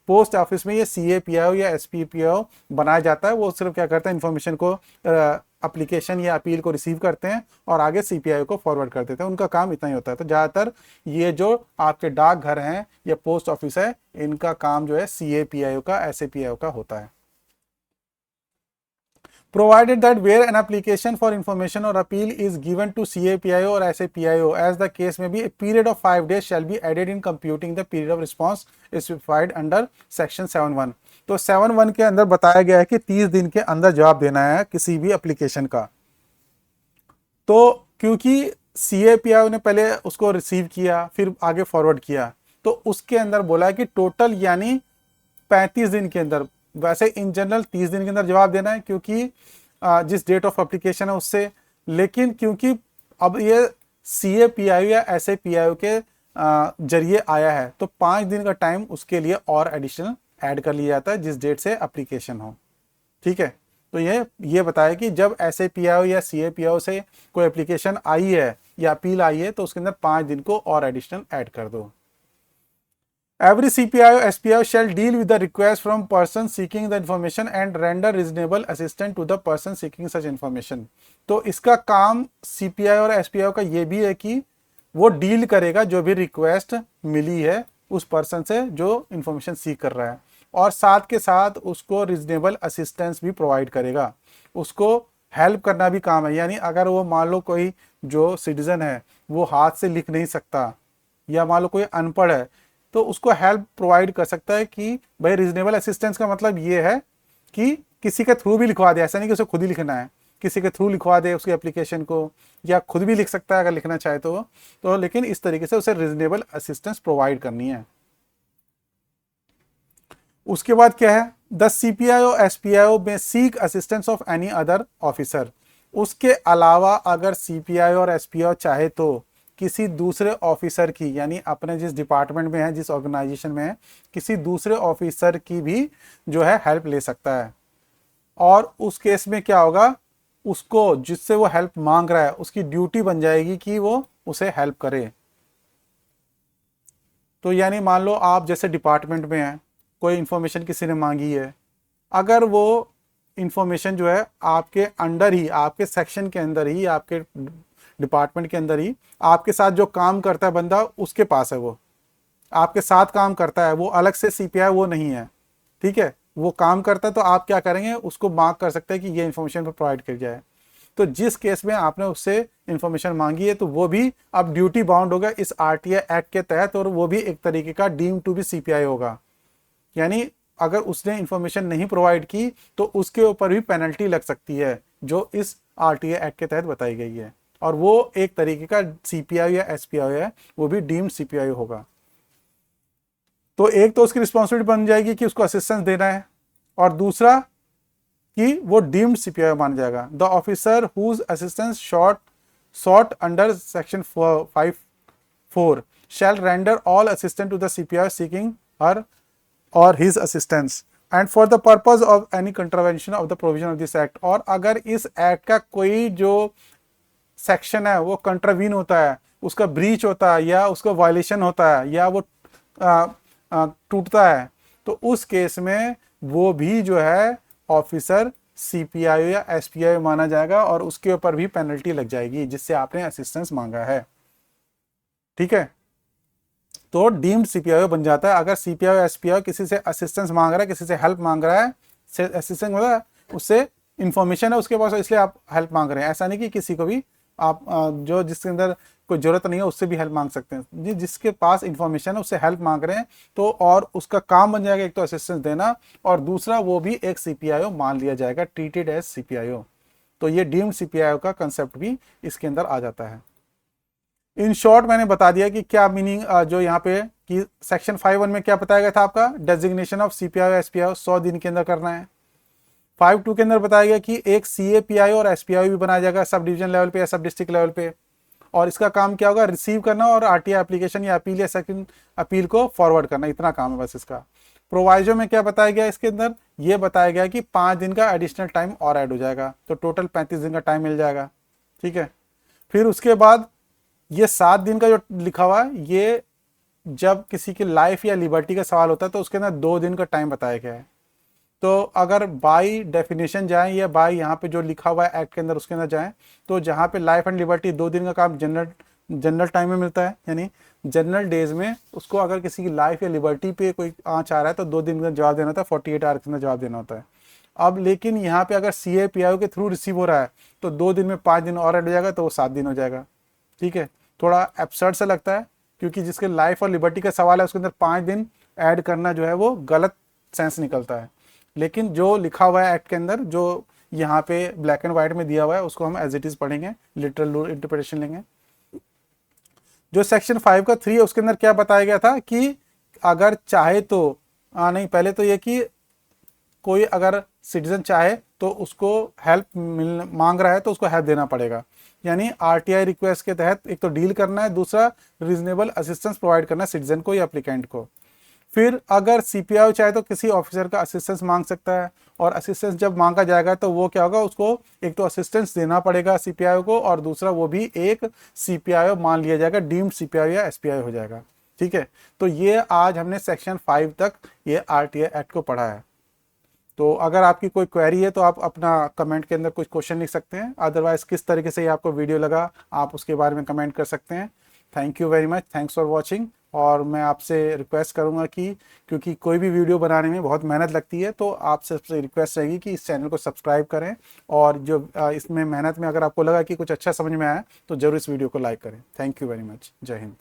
पोस्ट ऑफिस में ये सीएपीआईओ या एसपीपीआईओ बनाया जाता है। वो सिर्फ क्या करते हैं, इन्फॉर्मेशन को एप्लीकेशन या अपील को रिसीव करते हैं और आगे सीपीआईओ को फॉरवर्ड कर देते हैं। उनका काम इतना ही होता है। तो ज़्यादातर ये जो आपके डाकघर हैं या पोस्ट ऑफिस है, इनका काम जो है सीएपीआईओ का, एसएपीआईओ का होता है। Provided that where an application for information or appeal is given to CAPIO or SAPIO, as the case may be, a period of 5 days shall be added in computing the period of response specified under section 7(1). तो 7(1) के अंदर बताया गया है कि 30 दिन के अंदर जवाब देना है किसी भी एप्लीकेशन का। तो क्योंकि CAPIO ने पहले उसको रिसीव किया फिर आगे फॉरवर्ड किया, तो उसके अंदर बोला है कि टोटल यानी 35 दिन के अंदर, वैसे इन जनरल 30 दिन के अंदर जवाब देना है क्योंकि जिस डेट ऑफ एप्लीकेशन है उससे, लेकिन क्योंकि अब ये सीएपीआईओ या एसएपीआईओ के जरिए आया है तो 5 दिन का टाइम उसके लिए और एडिशनल ऐड कर लिया जाता है जिस डेट से एप्लीकेशन हो। ठीक है, तो ये बताया कि जब एसएपीआईओ या सीएपीआईओ से कोई एप्लीकेशन आई है या अपील आई है तो उसके अंदर 5 दिन को और एडिशनल ऐड कर दो। Every CPIO SPIO shall deal with the request from person seeking the information and render reasonable assistance to the person seeking such information। तो इसका काम CPIO और SPIO का ये भी है कि वो डील करेगा जो भी रिक्वेस्ट मिली है उस पर्सन से जो इंफॉर्मेशन सीख कर रहा है, और साथ के साथ उसको रीजनेबल असिस्टेंस भी प्रोवाइड करेगा। उसको हेल्प करना भी काम है। यानी अगर वो मान लो कोई जो सिटीजन है वो हाथ से लिख नहीं सकता या मान लो कोई अनपढ़ है तो उसको हेल्प प्रोवाइड कर सकता है कि भाई रीजनेबल असिस्टेंस का मतलब ये है कि किसी के थ्रू भी लिखवा दे, ऐसा नहीं कि उसे खुद ही लिखना है, किसी के थ्रू लिखवा दे उसकी एप्लीकेशन को, या खुद भी लिख सकता है अगर लिखना चाहे तो लेकिन इस तरीके से उसे रीजनेबल असिस्टेंस प्रोवाइड करनी है। उसके बाद क्या है, द सीपीआईओ एसपीआईओ में seek assistance of any other officer. उसके अलावा अगर सीपीआईओ और एसपीआईओ चाहे तो किसी दूसरे ऑफिसर की, यानी अपने जिस डिपार्टमेंट में है, जिस ऑर्गेनाइजेशन में है, किसी दूसरे ऑफिसर की भी जो है हेल्प ले सकता है। और उस केस में क्या होगा, उसको जिससे वो हेल्प मांग रहा है उसकी ड्यूटी बन जाएगी कि वो उसे हेल्प करे। तो यानी मान लो आप जैसे डिपार्टमेंट में हैं, कोई इंफॉर्मेशन किसी ने मांगी है, अगर वो इंफॉर्मेशन जो है आपके अंडर ही, आपके सेक्शन के अंदर ही, आपके डिपार्टमेंट के अंदर ही आपके साथ जो काम करता है बंदा उसके पास है, वो आपके साथ काम करता है, वो अलग से सीपीआई वो नहीं है। ठीक है, वो काम करता है तो आप क्या करेंगे, उसको मार्क कर सकते हैं कि ये इन्फॉर्मेशन प्रोवाइड कर जाए। तो जिस केस में आपने उससे इन्फॉर्मेशन मांगी है तो वो भी अब ड्यूटी बाउंड होगा इस आरटीआई एक्ट के तहत, और वो भी एक तरीके का डीम टू बी सीपीआई होगा। यानी अगर उसने इन्फॉर्मेशन नहीं प्रोवाइड की तो उसके ऊपर भी पेनल्टी लग सकती है, जो इस आरटीए एक्ट के तहत बताई गई है, और वो एक तरीके का सीपीआई या एसपीआई है, वो भी डीम्ड सीपीआई होगा। तो एक तो उसकी रिस्पॉन्सिबिलिटी बन जाएगी कि उसको असिस्टेंस देना है, और दूसरा कि वो डीम्ड सीपीआई मान जाएगा। The officer whose assistance sought under section 5(4) shall render all assistance to the CPI seeking her or his assistance and for the purpose of any contravention of the provision of this act। और अगर इस एक्ट का कोई जो सेक्शन है वो कंट्रावीन होता है, उसका ब्रीच होता है या उसका वायलेशन होता है या वो टूटता है, तो उस केस में वो भी जो है ऑफिसर सीपीआई या एसपीआई माना जाएगा और उसके ऊपर भी पेनल्टी लग जाएगी जिससे आपने असिस्टेंस मांगा है। ठीक है, तो डीम्ड सीपीआई बन जाता है अगर सीपीआई एसपीआई किसी से असिस्टेंस मांग रहा है, किसी से हेल्प मांग रहा है। असिस्टेंस मतलब उससे इंफॉर्मेशन है उसके पास, इसलिए आप हेल्प मांग रहे हैं। ऐसा नहीं कि किसी को भी आप जो जिसके अंदर कोई जरूरत नहीं है उससे भी हेल्प मांग सकते हैं। जिसके पास इंफॉर्मेशन है उससे हेल्प मांग रहे हैं, तो और उसका काम बन जाएगा एक तो असिस्टेंस देना, और दूसरा वो भी एक सीपीआईओ मान लिया जाएगा, ट्रीटेड एज सीपीआईओ। तो ये डीम्ड सीपीआईओ का कंसेप्ट भी इसके अंदर आ जाता है। इन शॉर्ट मैंने बता दिया कि क्या मीनिंग जो यहाँ पे कि सेक्शन 5(1) में क्या बताया गया था आपका, डेजिग्नेशन ऑफ सीपीआई और एसपीआई 100 दिन के अंदर करना है। 5(2) के अंदर बताया गया कि एक सीएपीआई और एसपीआई भी बनाया जाएगा सब डिवीजन लेवल पे या सब डिस्ट्रिक्ट लेवल पे, और इसका काम क्या होगा, रिसीव करना और आरटीआई एप्लीकेशन या अपील या सेकंड अपील को फॉरवर्ड करना, इतना काम है बस इसका। प्रोवाइजो में क्या बताया गया इसके अंदर, ये बताया गया कि 5 दिन का एडिशनल टाइम और ऐड हो जाएगा, तो टोटल 35 दिन का टाइम मिल जाएगा। ठीक है, फिर उसके बाद ये 7 दिन का जो लिखा हुआ है, ये जब किसी की लाइफ या लिबर्टी का सवाल होता है तो उसके अंदर 2 दिन का टाइम बताया गया है। तो अगर बाई डेफिनेशन जाएं या बाई यहाँ पे जो लिखा हुआ है एक्ट के अंदर उसके अंदर जाएं, तो जहाँ पे लाइफ एंड लिबर्टी 2 दिन का काम जनरल टाइम में मिलता है, यानी जनरल डेज में उसको अगर किसी की लाइफ या लिबर्टी पे कोई आँच आ रहा है तो 2 दिन का जवाब देना होता है, 48 आवर के अंदर जवाब देना होता है। अब लेकिन यहाँ पे अगर सीएपीआई के थ्रू रिसीव हो रहा है तो 2 दिन में 5 दिन और ऐड हो जाएगा, तो वो 7 दिन हो जाएगा। ठीक है, थोड़ा एब्सर्ड सा लगता है क्योंकि जिसके लाइफ और लिबर्टी का सवाल है उसके अंदर 5 दिन ऐड करना जो है वो गलत सेंस निकलता है, लेकिन जो लिखा हुआ है एक्ट के अंदर, जो यहाँ पे ब्लैक एंड व्हाइट में दिया हुआ है, उसको हम एज इट इज पढ़ेंगे, लिटरल इंटरप्रिटेशन लेंगे। जो सेक्शन 5 का 3 है उसके अंदर क्या बताया गया था कि अगर चाहे तो नहीं, पहले तो ये कि कोई अगर सिटीजन चाहे तो उसको हेल्प मांग रहा है तो उसको हेल्प देना पड़ेगा, यानी आरटीआई रिक्वेस्ट के तहत एक तो डील करना है, दूसरा रीजनेबल असिस्टेंस प्रोवाइड करना है सिटीजन को या एप्लीकेंट को। फिर अगर सीपीआई चाहे तो किसी ऑफिसर का असिस्टेंस मांग सकता है, और असिस्टेंस जब मांगा जाएगा तो वो क्या होगा, उसको एक तो असिस्टेंस देना पड़ेगा सीपीआई को, और दूसरा वो भी एक सीपीआई मान लिया जाएगा, डीम्ड सीपीआई या एसपीआई हो जाएगा। ठीक है, तो ये आज हमने सेक्शन 5 तक ये आरटीआई एक्ट को पढ़ा है। तो अगर आपकी कोई क्वेरी है तो आप अपना कमेंट के अंदर कुछ क्वेश्चन लिख सकते हैं, अदरवाइज किस तरीके से ये आपको वीडियो लगा आप उसके बारे में कमेंट कर सकते हैं। Thank you very much, thanks for watching. और मैं आपसे रिक्वेस्ट करूंगा कि क्योंकि कोई भी वीडियो बनाने में बहुत मेहनत लगती है, तो आपसे रिक्वेस्ट रहेगी कि इस चैनल को सब्सक्राइब करें, और जो इसमें मेहनत में अगर आपको लगा कि कुछ अच्छा समझ में आया तो ज़रूर इस वीडियो को लाइक करें। थैंक यू वेरी मच, जय हिंद।